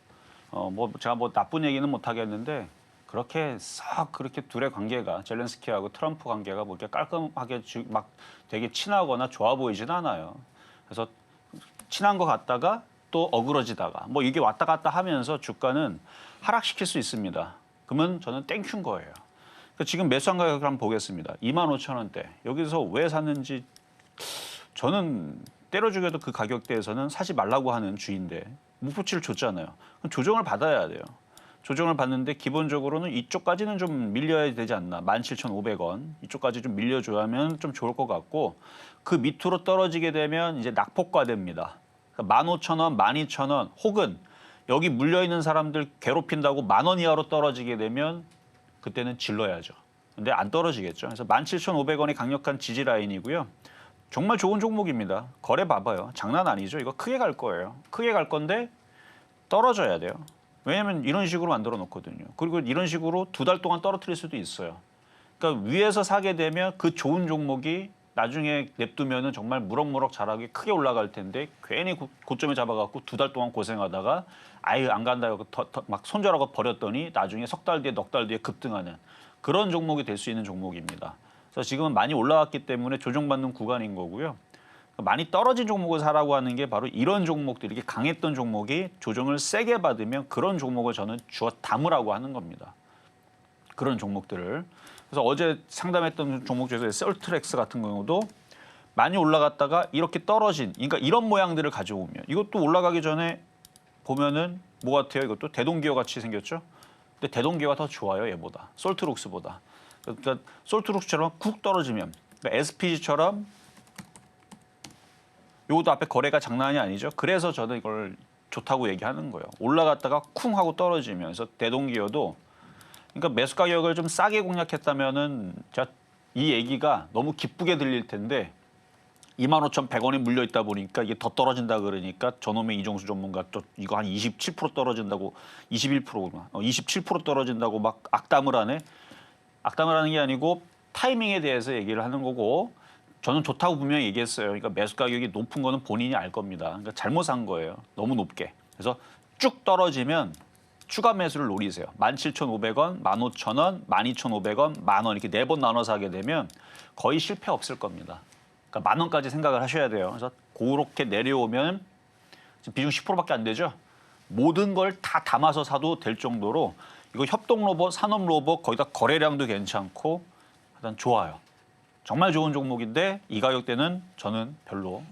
뭐 제가 뭐 나쁜 얘기는 못 하겠는데 그렇게 싹 그렇게 둘의 관계가 젤렌스키하고 트럼프 관계가 뭐 이렇게 깔끔하게 막 되게 친하거나 좋아 보이진 않아요. 그래서 친한 것 같다가 또 어그러지다가 뭐 이게 왔다 갔다 하면서 주가는 하락시킬 수 있습니다. 그러면 저는 땡큐인 거예요. 그러니까 지금 매수한 가격을 한번 보겠습니다. 25,000원대. 여기서 왜 샀는지 저는 때려 죽여도 그 가격대에서는 사지 말라고 하는 주인데 목표치를 줬잖아요. 그럼 조정을 받아야 돼요. 조정을 받는데 기본적으로는 이쪽까지는 좀 밀려야 되지 않나. 17,500원. 이쪽까지 좀 밀려줘야면 좀 좋을 것 같고 그 밑으로 떨어지게 되면 이제 낙폭과됩니다. 그러니까 15,000원, 12,000원 혹은 여기 물려있는 사람들 괴롭힌다고 10,000원 이하로 떨어지게 되면 그때는 질러야죠. 근데 안 떨어지겠죠. 그래서 17,500원이 강력한 지지 라인이고요. 정말 좋은 종목입니다. 거래 봐봐요. 장난 아니죠. 이거 크게 갈 거예요. 크게 갈 건데 떨어져야 돼요. 왜냐하면 이런 식으로 만들어 놓거든요. 그리고 이런 식으로 2달 동안 떨어뜨릴 수도 있어요. 그러니까 위에서 사게 되면 그 좋은 종목이 나중에 냅두면은 정말 무럭무럭 자라게 크게 올라갈 텐데 괜히 고점에 잡아갖고 2달 동안 고생하다가 아유 안 간다 하고 막 손절하고 버렸더니 나중에 석 달 뒤에 넉 달 뒤에 급등하는 그런 종목이 될 수 있는 종목입니다. 그래서 지금은 많이 올라왔기 때문에 조정받는 구간인 거고요. 많이 떨어진 종목을 사라고 하는 게 바로 이런 종목들, 이렇게 강했던 종목이 조정을 세게 받으면 그런 종목을 저는 주워 담으라고 하는 겁니다. 그런 종목들을. 그래서 어제 상담했던 종목 중에서 셀트렉스 같은 경우도 많이 올라갔다가 이렇게 떨어진, 그러니까 이런 모양들을 가져오면 이것도 올라가기 전에 보면은 뭐 같아요? 이것도 대동기어 같이 생겼죠? 근데 대동기어가 더 좋아요, 얘보다. 솔트룩스보다. 그러니까 솔트룩스처럼 쿡 떨어지면 그러니까 SPG처럼 요것도 앞에 거래가 장난이 아니죠. 그래서 저는 이걸 좋다고 얘기하는 거예요. 올라갔다가 쿵 하고 떨어지면서 대동기어도 그러니까 매수 가격을 좀 싸게 공략했다면은 제가 이 얘기가 너무 기쁘게 들릴 텐데 25,100원이 물려 있다 보니까 이게 더 떨어진다 그러니까 저놈의 이종수 전문가 또 이거 한 27% 떨어진다고 21%구나. 27% 떨어진다고 막 악담을 하네. 악담을 하는 게 아니고 타이밍에 대해서 얘기를 하는 거고 저는 좋다고 분명히 얘기했어요. 그러니까 매수 가격이 높은 거는 본인이 알 겁니다. 그러니까 잘못 산 거예요. 너무 높게. 그래서 쭉 떨어지면 추가 매수를 노리세요. 17,500원, 15,000원, 12,500원, 10,000원 이렇게 4번 나눠서 하게 되면 거의 실패 없을 겁니다. 그러니까 10,000원까지 생각을 하셔야 돼요. 그래서 그렇게 내려오면 비중 10%밖에 안 되죠. 모든 걸 다 담아서 사도 될 정도로 이거 협동 로봇, 산업 로봇 거기다 거래량도 괜찮고 일단 좋아요. 정말 좋은 종목인데 이 가격대는 저는 별로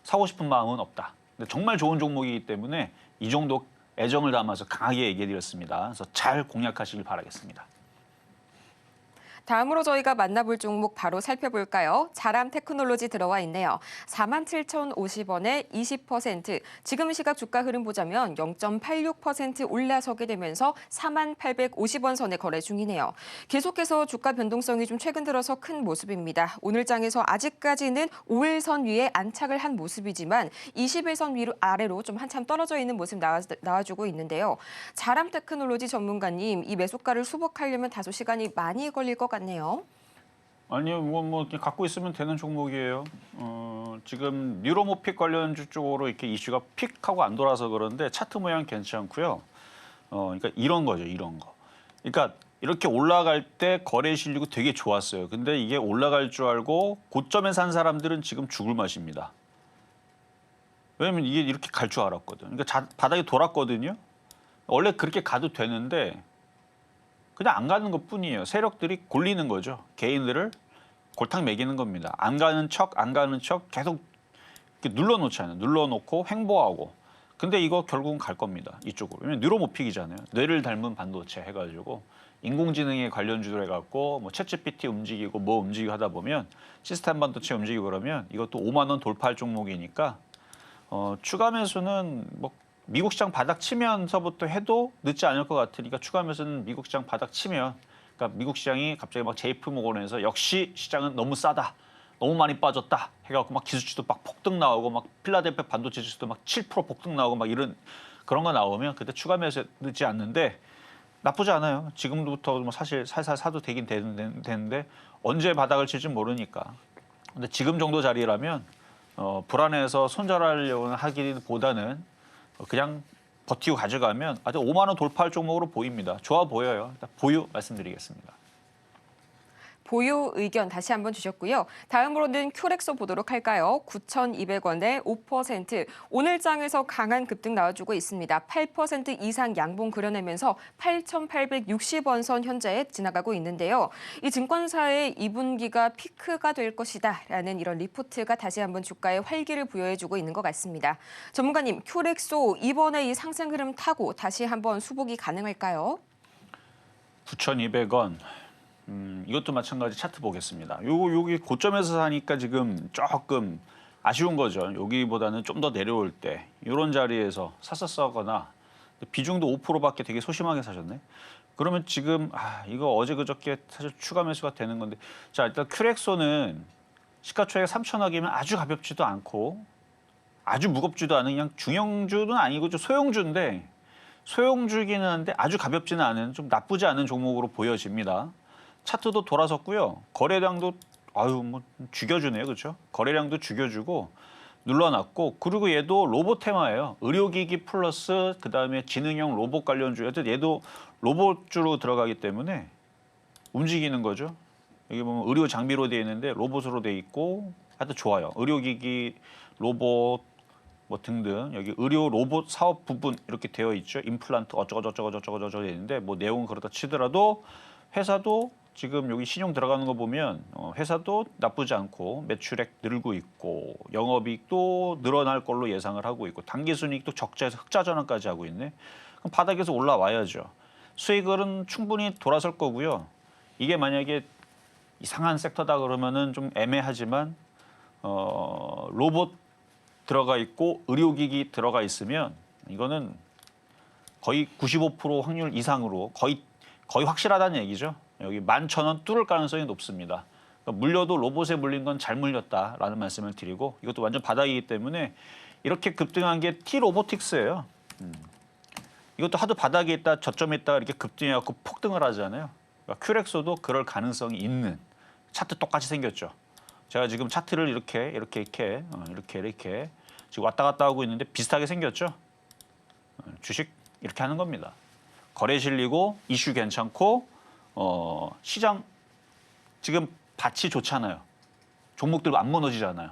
사고 싶은 마음은 없다. 근데 정말 좋은 종목이기 때문에 이 정도 애정을 담아서 강하게 얘기해드렸습니다. 그래서 잘 공략하시길 바라겠습니다. 다음으로 저희가 만나볼 종목 바로 살펴볼까요? 자람 테크놀로지 들어와 있네요. 47,050원에 20%, 지금 시각 주가 흐름 보자면 0.86% 올라서게 되면서 4850원 선에 거래 중이네요. 계속해서 주가 변동성이 좀 최근 들어서 큰 모습입니다. 오늘 장에서 아직까지는 5일선 위에 안착을 한 모습이지만 21선 위로 아래로 좀 한참 떨어져 있는 모습 나와주고 있는데요. 자람 테크놀로지 전문가님, 이 매수가를 수복하려면 다소 시간이 많이 걸릴 것 같네요. 아니요, 뭐 갖고 있으면 되는 종목이에요. 지금 뉴로모픽 관련주 쪽으로 이렇게 이슈가 픽하고 안 돌아서 그런데 차트 모양 괜찮고요. 그러니까 이런 거죠, 이런 거. 그러니까 이렇게 올라갈 때 거래 실리고 되게 좋았어요. 근데 이게 올라갈 줄 알고 고점에 산 사람들은 지금 죽을 맛입니다. 왜냐면 이게 이렇게 갈 줄 알았거든. 그러니까 바닥에 돌았거든요. 원래 그렇게 가도 되는데 그냥 안 가는 것뿐이에요. 세력들이 골리는 거죠. 개인들을 골탕 먹이는 겁니다. 안 가는 척 계속 이렇게 눌러놓잖아요. 눌러놓고 횡보하고. 근데 이거 결국은 갈 겁니다. 이쪽으로. 왜냐면 뉴로모픽이잖아요. 뇌를 닮은 반도체 해가지고 인공지능에 관련주로 해갖고 뭐 챗GPT 움직이고 뭐 움직이고 하다 보면 시스템 반도체 움직이고 그러면 이것도 5만 원 돌파할 종목이니까 추가 매수는 뭐 미국 시장 바닥 치면서부터 해도 늦지 않을 것 같으니까 추가 매수는 미국 시장 바닥 치면, 그러니까 미국 시장이 갑자기 막 JP 모건에서 역시 시장은 너무 싸다, 너무 많이 빠졌다 해갖고 막 기술주도 막 폭등 나오고 막 필라델피아 반도체 지수도 막 7% 폭등 나오고 막 이런 그런 거 나오면 그때 추가 매수 늦지 않는데 나쁘지 않아요. 지금부터 뭐 사실 살살 사도 되긴 되는데 언제 바닥을 칠지 모르니까. 근데 지금 정도 자리라면 불안해서 손절하려고 하기보다는 그냥 버티고 가져가면 아주 5만 원 돌파할 종목으로 보입니다. 좋아 보여요. 일단 보유 말씀드리겠습니다. 보유 의견 다시 한번 주셨고요. 다음으로는 큐렉소 보도록 할까요? 9,200원에 5%, 오늘 장에서 강한 급등 나와주고 있습니다. 8% 이상 양봉 그려내면서 8,860원 선 현재 지나가고 있는데요. 이 증권사의 2분기가 피크가 될 것이다라는 이런 리포트가 다시 한번 주가에 활기를 부여해주고 있는 것 같습니다. 전문가님, 큐렉소 이번에 이 상승 흐름 타고 다시 한번 수복이 가능할까요? 9,200원. 이것도 마찬가지 차트 보겠습니다. 여기 고점에서 사니까 지금 조금 아쉬운 거죠. 여기보다는 좀 더 내려올 때 이런 자리에서 샀었거나 비중도 5%밖에 되게 소심하게 사셨네. 그러면 지금 이거 어제 그저께 사실 추가 매수가 되는 건데, 자 일단 큐렉소는 시가총액 3천억이면 아주 가볍지도 않고 아주 무겁지도 않은 그냥 중형주는 아니고 좀 소형주인데, 소형주기는 한데 아주 가볍지는 않은 좀 나쁘지 않은 종목으로 보여집니다. 차트도 돌아섰고요. 거래량도 뭐 죽여주네요, 그렇죠? 거래량도 죽여주고 눌러놨고, 그리고 얘도 로봇 테마예요. 의료기기 플러스 그다음에 지능형 로봇 관련주. 얘도 로봇주로 들어가기 때문에 움직이는 거죠. 여기 보면 의료 장비로 되어 있는데 로봇으로 되어 있고 하여튼 좋아요. 의료기기, 로봇 뭐 등등 여기 의료 로봇 사업 부분 이렇게 되어 있죠. 임플란트 어쩌고 되어 있는데 뭐 내용은 그렇다 치더라도 회사도 지금 여기 신용 들어가는 거 보면 회사도 나쁘지 않고 매출액 늘고 있고 영업이익도 늘어날 걸로 예상을 하고 있고 당기순이익도 적자에서 흑자 전환까지 하고 있네. 그럼 바닥에서 올라와야죠. 수익은 충분히 돌아설 거고요. 이게 만약에 이상한 섹터다 그러면은 좀 애매하지만 로봇 들어가 있고 의료기기 들어가 있으면 이거는 거의 95% 확률 이상으로 거의 확실하다는 얘기죠. 여기 11,000원 뚫을 가능성이 높습니다. 그러니까 물려도 로봇에 물린 건 잘 물렸다라는 말씀을 드리고, 이것도 완전 바닥이기 때문에 이렇게 급등한 게 T-로보틱스예요. 이것도 하도 바닥에 있다 저점에 있다가 이렇게 급등해갖고 폭등을 하잖아요. 그러니까 큐렉소도 그럴 가능성이 있는, 차트 똑같이 생겼죠. 제가 지금 차트를 이렇게 지금 왔다 갔다 하고 있는데 비슷하게 생겼죠. 주식 이렇게 하는 겁니다. 거래 실리고 이슈 괜찮고 시장 지금 밭이 좋잖아요. 종목들 안 무너지잖아요.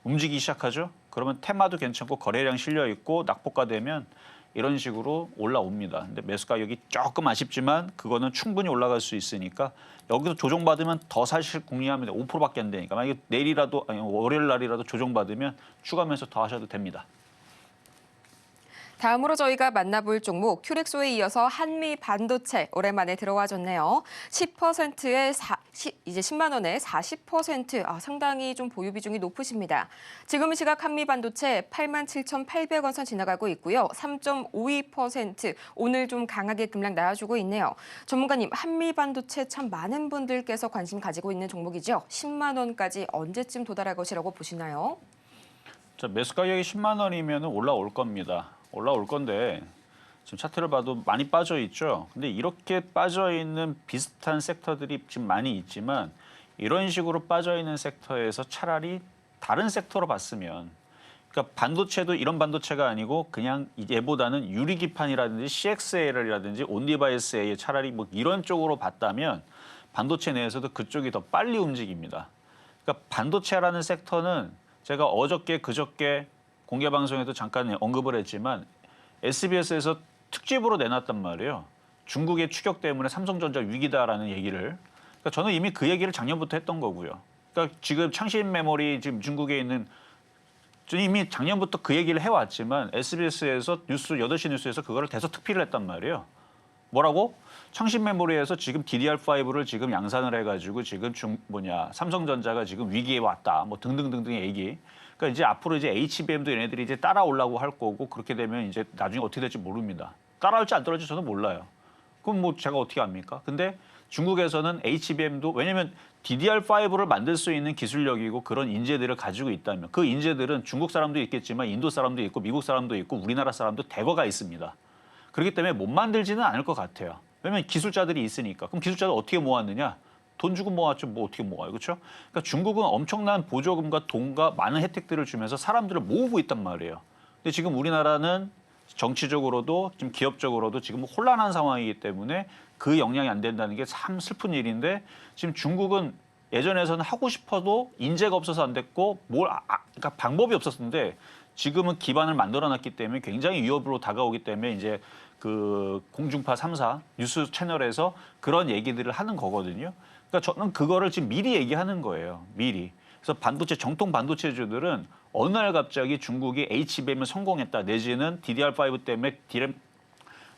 움직이기 시작하죠. 그러면 테마도 괜찮고 거래량 실려 있고 낙폭가 되면 이런 식으로 올라옵니다. 근데 매수 가격이 조금 아쉽지만 그거는 충분히 올라갈 수 있으니까 여기서 조정받으면 더 사실 궁리합니다. 5%밖에 안 되니까 만약에 월요일 날이라도 조정받으면 추가 매수 더 하셔도 됩니다. 다음으로 저희가 만나볼 종목 큐렉소에 이어서 한미 반도체 오랜만에 들어와줬네요. 10%에 이제 10만 원에 40%. 상당히 좀 보유 비중이 높으십니다. 지금 시각 한미 반도체 87,800원 선 지나가고 있고요. 3.52% 오늘 좀 강하게 급락 나와주고 있네요. 전문가님, 한미 반도체 참 많은 분들께서 관심 가지고 있는 종목이죠. 10만 원까지 언제쯤 도달할 것이라고 보시나요? 자, 매수 가격이 10만 원이면 올라올 겁니다. 올라올 건데 지금 차트를 봐도 많이 빠져 있죠. 근데 이렇게 빠져 있는 비슷한 섹터들이 지금 많이 있지만 이런 식으로 빠져 있는 섹터에서 차라리 다른 섹터로 봤으면, 그러니까 반도체도 이런 반도체가 아니고 그냥 얘보다는 유리기판이라든지 CXL이라든지 온디바이스 A 차라리 뭐 이런 쪽으로 봤다면 반도체 내에서도 그쪽이 더 빨리 움직입니다. 그러니까 반도체라는 섹터는 제가 어저께 그저께 공개 방송에도 잠깐 언급을 했지만 SBS에서 특집으로 내놨단 말이에요. 중국의 추격 때문에 삼성전자 위기다라는 얘기를. 그러니까 저는 이미 그 얘기를 작년부터 했던 거고요. 그러니까 지금 창신 메모리 지금 중국에 있는, 저는 이미 작년부터 그 얘기를 해왔지만 SBS에서 뉴스 8시 뉴스에서 그거를 대서 특필을 했단 말이에요. 뭐라고? 창신 메모리에서 지금 DDR5를 지금 양산을 해가지고 지금 삼성전자가 지금 위기에 왔다. 뭐 등등등등의 얘기. 그러니까 이제 앞으로 이제 HBM도 얘네들이 이제 따라오려고 할 거고, 그렇게 되면 이제 나중에 어떻게 될지 모릅니다. 따라올지 안 따라올지 저는 몰라요. 그럼 뭐 제가 어떻게 압니까? 근데 중국에서는 HBM도, 왜냐면 DDR5를 만들 수 있는 기술력이고 그런 인재들을 가지고 있다면 그 인재들은 중국 사람도 있겠지만 인도 사람도 있고 미국 사람도 있고 우리나라 사람도 대거가 있습니다. 그렇기 때문에 못 만들지는 않을 것 같아요. 왜냐면 기술자들이 있으니까. 그럼 기술자들 어떻게 모았느냐? 돈 주고 모았죠. 뭐 어떻게 모아요, 그렇죠? 그러니까 중국은 엄청난 보조금과 돈과 많은 혜택들을 주면서 사람들을 모으고 있단 말이에요. 근데 지금 우리나라는 정치적으로도 지금 기업적으로도 지금 혼란한 상황이기 때문에 그 역량이 안 된다는 게 참 슬픈 일인데, 지금 중국은 예전에서는 하고 싶어도 인재가 없어서 안 됐고 그러니까 방법이 없었는데 지금은 기반을 만들어놨기 때문에 굉장히 위협으로 다가오기 때문에 이제 그 공중파 3사 뉴스 채널에서 그런 얘기들을 하는 거거든요. 그러니까 저는 그거를 지금 미리 얘기하는 거예요. 미리. 그래서 정통 반도체주들은 어느 날 갑자기 중국이 HBM을 성공했다. 내지는 DDR5 때문에 DRAM.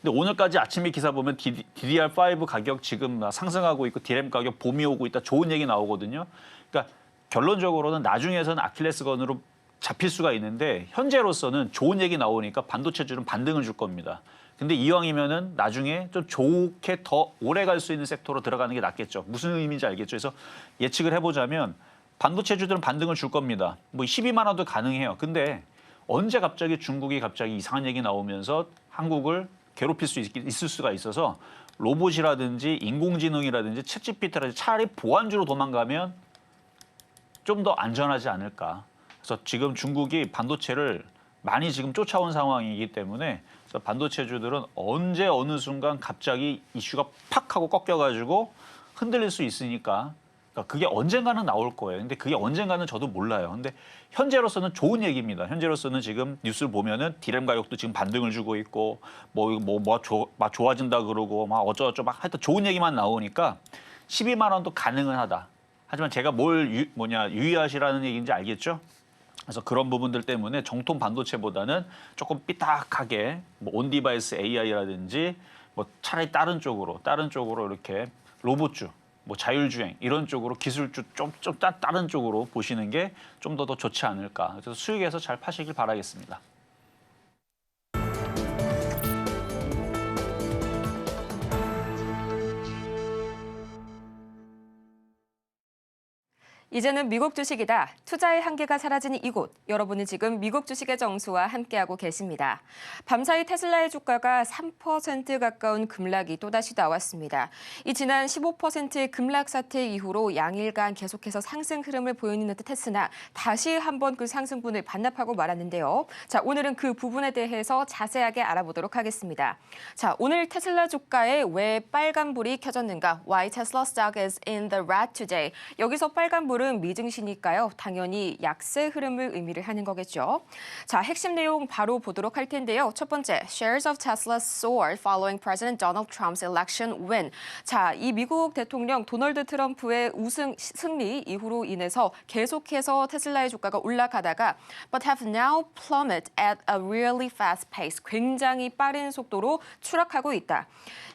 근데 오늘까지 아침에 기사 보면 DDR5 가격 지금 상승하고 있고 DRAM 가격 봄이 오고 있다. 좋은 얘기 나오거든요. 그러니까 결론적으로는 나중에서는 아킬레스건으로 잡힐 수가 있는데 현재로서는 좋은 얘기 나오니까 반도체주는 반등을 줄 겁니다. 근데 이왕이면은 나중에 좀 좋게 더 오래 갈 수 있는 섹터로 들어가는 게 낫겠죠. 무슨 의미인지 알겠죠. 그래서 예측을 해보자면 반도체주들은 반등을 줄 겁니다. 뭐 12만 원도 가능해요. 근데 언제 갑자기 중국이 갑자기 이상한 얘기 나오면서 한국을 괴롭힐 수 있을 수가 있어서 로봇이라든지 인공지능이라든지 챗GPT라든지 차라리 보안주로 도망가면 좀 더 안전하지 않을까. 그래서 지금 중국이 반도체를 많이 지금 쫓아온 상황이기 때문에 그래서 반도체주들은 언제 어느 순간 갑자기 이슈가 팍 하고 꺾여가지고 흔들릴 수 있으니까, 그러니까 그게 언젠가는 나올 거예요. 근데 그게 언젠가는 저도 몰라요. 근데 현재로서는 좋은 얘기입니다. 현재로서는 지금 뉴스를 보면은 디램 가격도 지금 반등을 주고 있고 막 좋아진다 그러고 막 어쩌고저쩌고 막 하여튼 좋은 얘기만 나오니까 12만 원도 가능은 하다. 하지만 제가 유의하시라는 얘기인지 알겠죠? 그래서 그런 부분들 때문에 정통 반도체보다는 조금 삐딱하게 뭐 온디바이스 AI라든지 뭐 차라리 다른 쪽으로 이렇게 로봇주, 뭐 자율주행 이런 쪽으로 기술주 좀 다른 쪽으로 보시는 게 좀 더 좋지 않을까. 그래서 수익에서 잘 파시길 바라겠습니다. 이제는 미국 주식이다. 투자의 한계가 사라지는 이곳. 여러분은 지금 미국 주식의 정수와 함께하고 계십니다. 밤사이 테슬라의 주가가 3% 가까운 급락이 또다시 나왔습니다. 이 지난 15%의 급락 사태 이후로 양일간 계속해서 상승 흐름을 보이는 듯 했으나 다시 한번 그 상승분을 반납하고 말았는데요. 자, 오늘은 그 부분에 대해서 자세하게 알아보도록 하겠습니다. 자, 오늘 테슬라 주가에 왜 빨간불이 켜졌는가? Why Tesla stock is in the red today? 여기서 빨간불 오늘은 미증시니까요. 당연히 약세 흐름을 의미를 하는 거겠죠. 자, 핵심 내용 바로 보도록 할 텐데요. 첫 번째, shares of Tesla soared following President Donald Trump's election win. 자, 이 미국 대통령 도널드 트럼프의 승리 이후로 인해서 계속해서 테슬라의 주가가 올라가다가 but have now plummeted at a really fast pace. 굉장히 빠른 속도로 추락하고 있다.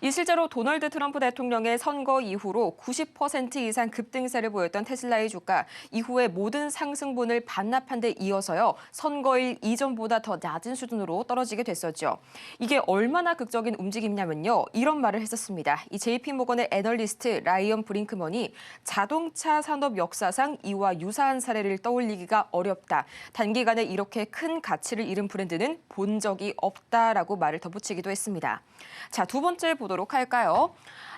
이 실제로 도널드 트럼프 대통령의 선거 이후로 90% 이상 급등세를 보였던 테슬라의 주가 이후에 모든 상승분을 반납한 데 이어서요. 선거일 이전보다 더 낮은 수준으로 떨어지게 됐었죠. 이게 얼마나 극적인 움직임이냐면요. 이런 말을 했었습니다. 이 JP모건의 애널리스트 라이언 브링크먼이 자동차 산업 역사상 이와 유사한 사례를 떠올리기가 어렵다. 단기간에 이렇게 큰 가치를 잃은 브랜드는 본 적이 없다라고 말을 덧붙이기도 했습니다. 자, 두 번째 보도록 할까요?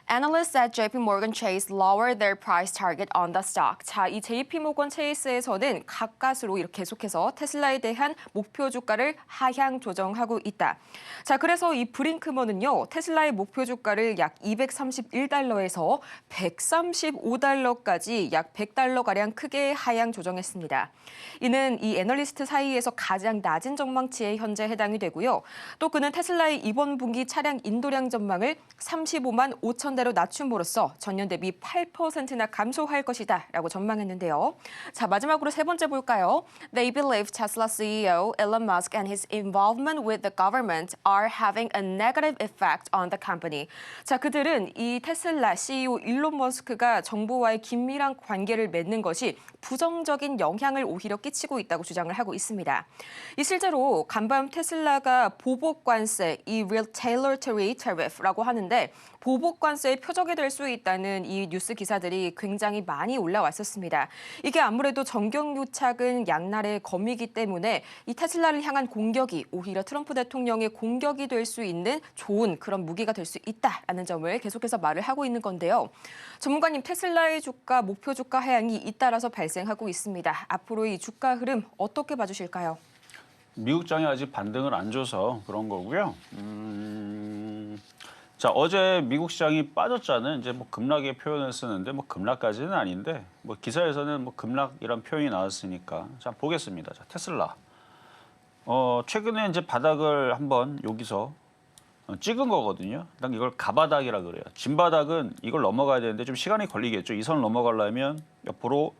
Analysts at JP Morgan Chase lowered their price target on the stock. 자, 이 JP 모건 체이스에서는 가까스로 이렇게 계속해서 테슬라에 대한 목표 주가를 하향 조정하고 있다. 자, 그래서 이 브링크먼은요, 테슬라의 목표 주가를 약 231달러에서 135달러까지 약 100달러가량 크게 하향 조정했습니다. 이는 이 애널리스트 사이에서 가장 낮은 전망치에 현재 해당이 되고요. 또 그는 테슬라의 이번 분기 차량 인도량 전망을 35만 5천 대로 낮춤으로써 전년 대비 8%나 감소할 것이다 라고 전망했는데요. 자, 마지막으로 세 번째 볼까요? They believe Tesla CEO Elon Musk and his involvement with the government are having a negative effect on the company. 자, 그들은 이 테슬라 CEO 일론 머스크가 정부와의 긴밀한 관계를 맺는 것이 부정적인 영향을 오히려 끼치고 있다고 주장을 하고 있습니다. 이 실제로 간밤 테슬라가 보복관세, 이 retaliatory tariff라고 하는데 보복관세의 표적이 될 수 있다는 이 뉴스 기사들이 굉장히 많이 올라왔었습니다. 이게 아무래도 정경유착은 양날의 검이기 때문에 이 테슬라를 향한 공격이 오히려 트럼프 대통령의 공격이 될 수 있는 좋은 그런 무기가 될 수 있다라는 점을 계속해서 말을 하고 있는 건데요. 전문가님, 테슬라의 주가, 목표 주가 하향이 잇따라서 발생하고 있습니다. 앞으로 이 주가 흐름 어떻게 봐주실까요? 미국장이 아직 반등을 안 줘서 그런 거고요. 자, 어제 미국 시장이 빠졌잖아요. 이제 뭐 급락의 표현을 쓰는데 뭐 급락까지는 아닌데 뭐 기사에서는 뭐 급락이란 표현이 나왔으니까 자, 보겠습니다. 자, 테슬라. 최근에 이제 바닥을 한번 여기서 찍은 거거든요. 일단 이걸 가바닥이라 그래요. 진바닥은 이걸 넘어가야 되는데 좀 시간이 걸리겠죠. 이 선을 넘어가려면 옆으로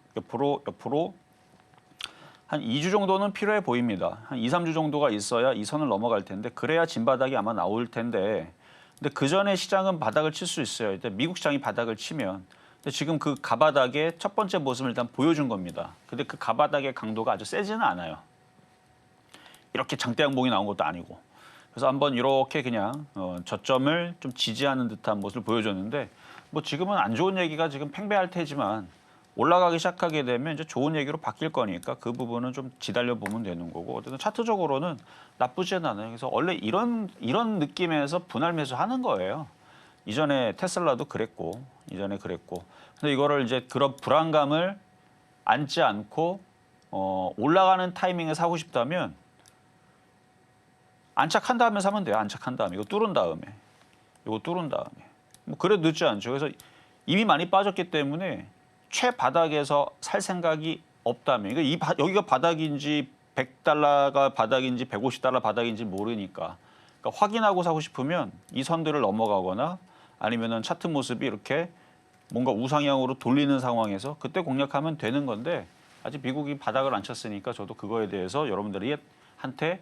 한 2주 정도는 필요해 보입니다. 한 2, 3주 정도가 있어야 이 선을 넘어갈 텐데 그래야 진바닥이 아마 나올 텐데 근데 그 전에 시장은 바닥을 칠 수 있어요. 일단 미국 시장이 바닥을 치면. 근데 지금 그 가바닥의 첫 번째 모습을 일단 보여준 겁니다. 근데 그 가바닥의 강도가 아주 세지는 않아요. 이렇게 장대 양봉이 나온 것도 아니고. 그래서 한번 이렇게 그냥 저점을 좀 지지하는 듯한 모습을 보여줬는데 뭐 지금은 안 좋은 얘기가 지금 팽배할 테지만 올라가기 시작하게 되면 이제 좋은 얘기로 바뀔 거니까 그 부분은 좀 지달려 보면 되는 거고 어쨌든 차트적으로는 나쁘진 않아요. 그래서 원래 이런 느낌에서 분할 매수하는 거예요. 이전에 테슬라도 그랬고 근데 이거를 이제 그런 불안감을 안지 않고 올라가는 타이밍에 사고 싶다면 안착한 다음에 사면 돼요. 안착한 다음에 이거 뚫은 다음에 뭐 그래도 늦지 않죠. 그래서 이미 많이 빠졌기 때문에 최바닥에서 살 생각이 없다면 여기가 바닥인지 100달러가 바닥인지 150달러 바닥인지 모르니까 그러니까 확인하고 사고 싶으면 이 선들을 넘어가거나 아니면은 차트 모습이 이렇게 뭔가 우상향으로 돌리는 상황에서 그때 공략하면 되는 건데 아직 미국이 바닥을 안 쳤으니까 저도 그거에 대해서 여러분들이 한테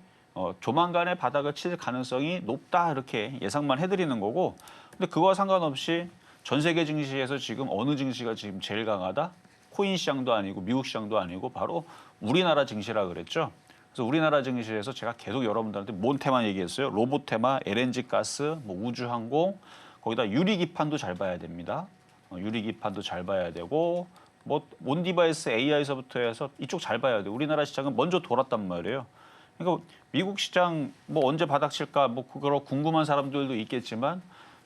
조만간에 바닥을 칠 가능성이 높다 이렇게 예상만 해드리는 거고 근데 그거와 상관없이 전 세계 증시에서 지금 어느 증시가 지금 제일 강하다? 코인 시장도 아니고 미국 시장도 아니고 바로 우리나라 증시라 그랬죠. 그래서 우리나라 증시에서 제가 계속 여러분들한테 뭔 테마 얘기했어요. 로봇 테마, LNG 가스, 뭐 우주항공, 거기다 유리기판도 잘 봐야 됩니다. 유리기판도 잘 봐야 되고 뭐 온디바이스 AI서부터 해서 이쪽 잘 봐야 돼요. 우리나라 시장은 먼저 돌았단 말이에요. 그러니까 미국 시장 뭐 언제 바닥 칠까 뭐 그거 궁금한 사람들도 있겠지만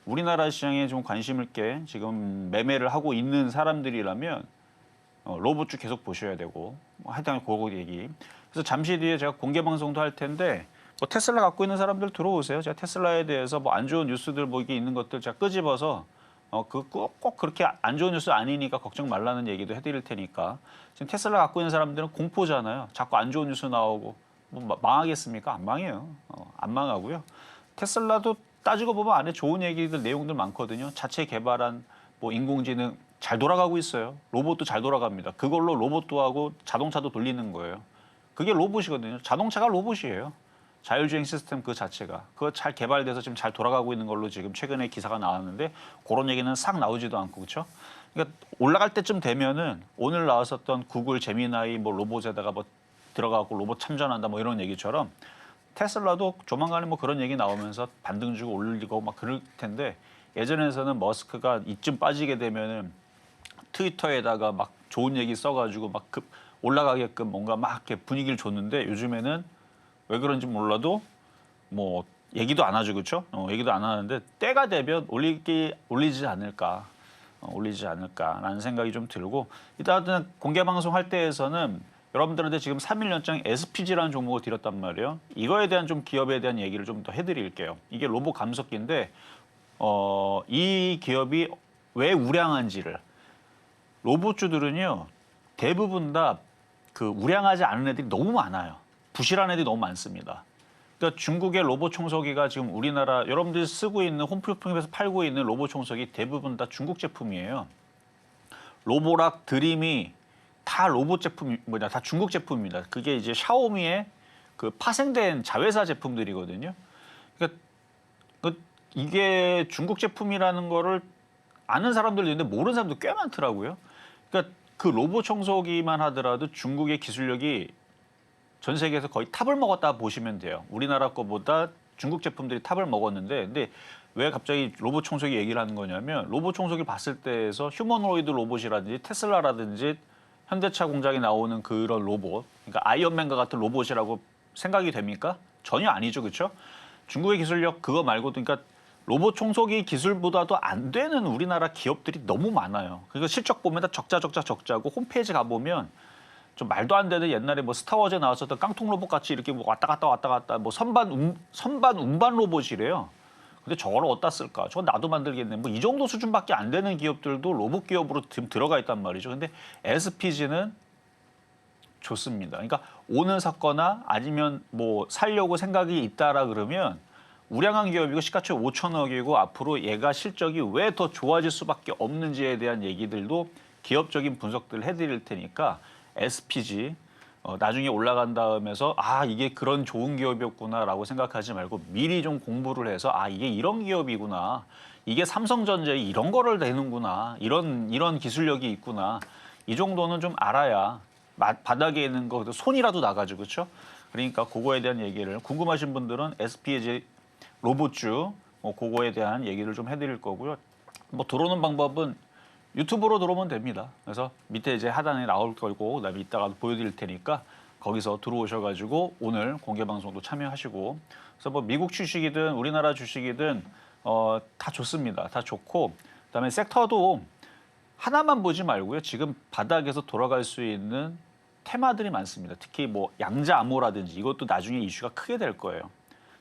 우리나라 시장에 좀 관심 있게 지금 매매를 하고 있는 사람들이라면 로봇주 계속 보셔야 되고 하여튼 그거 얘기. 그래서 잠시 뒤에 제가 공개 방송도 할 텐데 뭐 테슬라 갖고 있는 사람들 들어오세요. 제가 테슬라에 대해서 뭐 안 좋은 뉴스들 뭐 이게 있는 것들 제가 끄집어서 꼭 그렇게 안 좋은 뉴스 아니니까 걱정 말라는 얘기도 해드릴 테니까. 지금 테슬라 갖고 있는 사람들은 공포잖아요. 자꾸 안 좋은 뉴스 나오고 뭐 망하겠습니까? 안 망해요. 안 망하고요. 테슬라도 따지고 보면 안에 좋은 얘기들 내용들 많거든요. 자체 개발한 뭐 인공지능 잘 돌아가고 있어요. 로봇도 잘 돌아갑니다. 그걸로 로봇도 하고 자동차도 돌리는 거예요. 그게 로봇이거든요. 자동차가 로봇이에요. 자율주행 시스템 그 자체가. 그거 잘 개발돼서 지금 잘 돌아가고 있는 걸로 지금 최근에 기사가 나왔는데 그런 얘기는 싹 나오지도 않고 그렇죠? 그러니까 올라갈 때쯤 되면은 오늘 나왔었던 구글 제미나이 뭐 로봇에다가 뭐 들어가고 로봇 참전한다 뭐 이런 얘기처럼 테슬라도 조만간에 뭐 그런 얘기 나오면서 반등 주고 올리고 막 그럴 텐데 예전에서는 머스크가 이쯤 빠지게 되면은 트위터에다가 막 좋은 얘기 써가지고 막 올라가게끔 뭔가 막 이렇게 분위기를 줬는데 요즘에는 왜 그런지 몰라도 뭐 얘기도 안 하죠, 그렇죠? 얘기도 안 하는데 때가 되면 올리지 않을까라는 생각이 좀 들고 이따가 공개 방송 할 때에서는 여러분들한테 지금 3일 연장 SPG라는 종목을 드렸단 말이에요. 이거에 대한 좀 기업에 대한 얘기를 좀 더 해드릴게요. 이게 로봇 감속기인데 이 기업이 왜 우량한지를 로봇주들은요 대부분 다 그 우량하지 않은 애들이 너무 많아요. 부실한 애들이 너무 많습니다. 그러니까 중국의 로봇 청소기가 지금 우리나라 여러분들이 쓰고 있는 홈플랫폼에서 팔고 있는 로봇 청소기 대부분 다 중국 제품이에요. 로보락, 드림이 다 로봇 제품 다 중국 제품입니다. 그게 이제 샤오미의 그 파생된 자회사 제품들이거든요. 그러니까 이게 중국 제품이라는 거를 아는 사람들도 있는데 모르는 사람도 꽤 많더라고요. 그러니까 그 로봇 청소기만 하더라도 중국의 기술력이 전 세계에서 거의 탑을 먹었다 보시면 돼요. 우리나라 거보다 중국 제품들이 탑을 먹었는데 근데 왜 갑자기 로봇 청소기 얘기를 하는 거냐면 로봇 청소기 봤을 때에서 휴머노이드 로봇이라든지 테슬라라든지 현대차 공장에 나오는 그런 로봇, 그러니까 아이언맨과 같은 로봇이라고 생각이 됩니까? 전혀 아니죠, 그렇죠? 중국의 기술력 그거 말고도 그러니까 로봇 청소기 기술보다도 안 되는 우리나라 기업들이 너무 많아요. 그러니까 실적 보면 다 적자고 홈페이지 가보면 좀 말도 안 되는 옛날에 뭐 스타워즈에 나왔었던 깡통 로봇 같이 이렇게 뭐 왔다 갔다 뭐 선반 운반 로봇이래요. 근데 저걸 어디다 쓸까? 저건 나도 만들겠네. 뭐 이 정도 수준밖에 안 되는 기업들도 로봇 기업으로 지금 들어가 있단 말이죠. 근데 SPG는 좋습니다. 그러니까 오늘 샀거나 아니면 뭐 살려고 생각이 있다라 그러면 우량한 기업이고 시가총 5천억이고 앞으로 얘가 실적이 왜 더 좋아질 수밖에 없는지에 대한 얘기들도 기업적인 분석들을 해드릴 테니까 SPG 나중에 올라간 다음에서 이게 그런 좋은 기업이었구나라고 생각하지 말고 미리 좀 공부를 해서 이게 이런 기업이구나. 이게 삼성전자에 이런 거를 내는구나. 이런 기술력이 있구나. 이 정도는 좀 알아야 바닥에 있는 거 손이라도 나가죠. 그렇죠? 그러니까 그거에 대한 얘기를 궁금하신 분들은 SPG 로봇주 그거에 대한 얘기를 좀 해드릴 거고요. 뭐 들어오는 방법은 유튜브로 들어오면 됩니다. 그래서 밑에 이제 하단에 나올 거고 그다음에 이따가 보여드릴 테니까 거기서 들어오셔가지고 오늘 공개 방송도 참여하시고 그래서 뭐 미국 주식이든 우리나라 주식이든 다 좋습니다. 다 좋고 그다음에 섹터도 하나만 보지 말고요. 지금 바닥에서 돌아갈 수 있는 테마들이 많습니다. 특히 뭐 양자 암호라든지 이것도 나중에 이슈가 크게 될 거예요.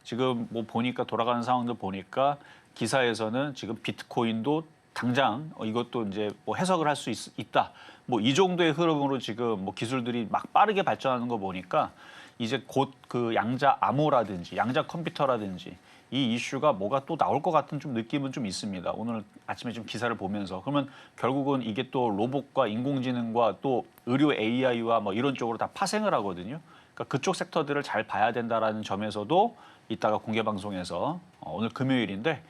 지금 뭐 보니까 돌아가는 상황들 보니까 기사에서는 지금 비트코인도 당장 이것도 이제 뭐 해석을 할 수 있다. 뭐 이 정도의 흐름으로 지금 뭐 기술들이 막 빠르게 발전하는 거 보니까 이제 곧 그 양자 암호라든지 양자 컴퓨터라든지 이 이슈가 뭐가 또 나올 것 같은 좀 느낌은 좀 있습니다. 오늘 아침에 좀 기사를 보면서 그러면 결국은 이게 또 로봇과 인공지능과 또 의료 AI와 뭐 이런 쪽으로 다 파생을 하거든요. 그러니까 그쪽 섹터들을 잘 봐야 된다라는 점에서도 이따가 공개 방송에서 오늘 금요일인데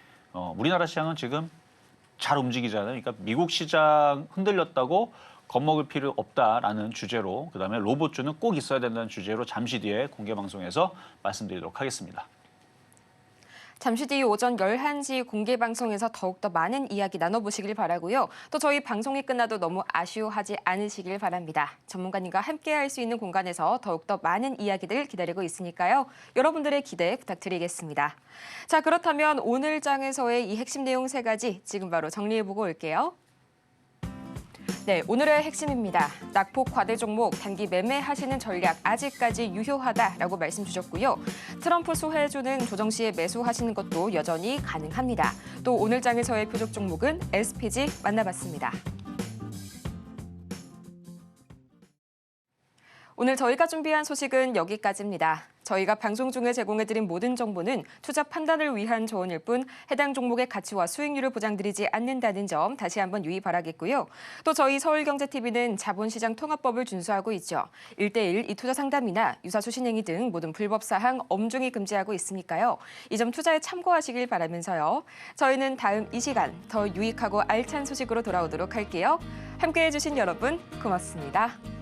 우리나라 시장은 지금 잘 움직이잖아요. 그러니까 미국 시장 흔들렸다고 겁먹을 필요 없다라는 주제로 그다음에 로봇주는 꼭 있어야 된다는 주제로 잠시 뒤에 공개 방송에서 말씀드리도록 하겠습니다. 잠시 뒤 오전 11시 공개 방송에서 더욱더 많은 이야기 나눠보시길 바라고요. 또 저희 방송이 끝나도 너무 아쉬워하지 않으시길 바랍니다. 전문가님과 함께할 수 있는 공간에서 더욱더 많은 이야기들 기다리고 있으니까요. 여러분들의 기대 부탁드리겠습니다. 자, 그렇다면 오늘 장에서의 이 핵심 내용 3가지 지금 바로 정리해보고 올게요. 네, 오늘의 핵심입니다. 낙폭 과대 종목 단기 매매하시는 전략 아직까지 유효하다라고 말씀 주셨고요. 트럼프 소해주는 조정 시에 매수하시는 것도 여전히 가능합니다. 또 오늘 장에서의 표적 종목은 SPG 만나봤습니다. 오늘 저희가 준비한 소식은 여기까지입니다. 저희가 방송 중에 제공해드린 모든 정보는 투자 판단을 위한 조언일 뿐 해당 종목의 가치와 수익률을 보장드리지 않는다는 점 다시 한번 유의 바라겠고요. 또 저희 서울경제TV는 자본시장 통합법을 준수하고 있죠. 1:1 이투자 상담이나 유사수 신행위 등 모든 불법 사항 엄중히 금지하고 있으니까요. 이 점 투자에 참고하시길 바라면서요. 저희는 다음 이 시간 더 유익하고 알찬 소식으로 돌아오도록 할게요. 함께해 주신 여러분 고맙습니다.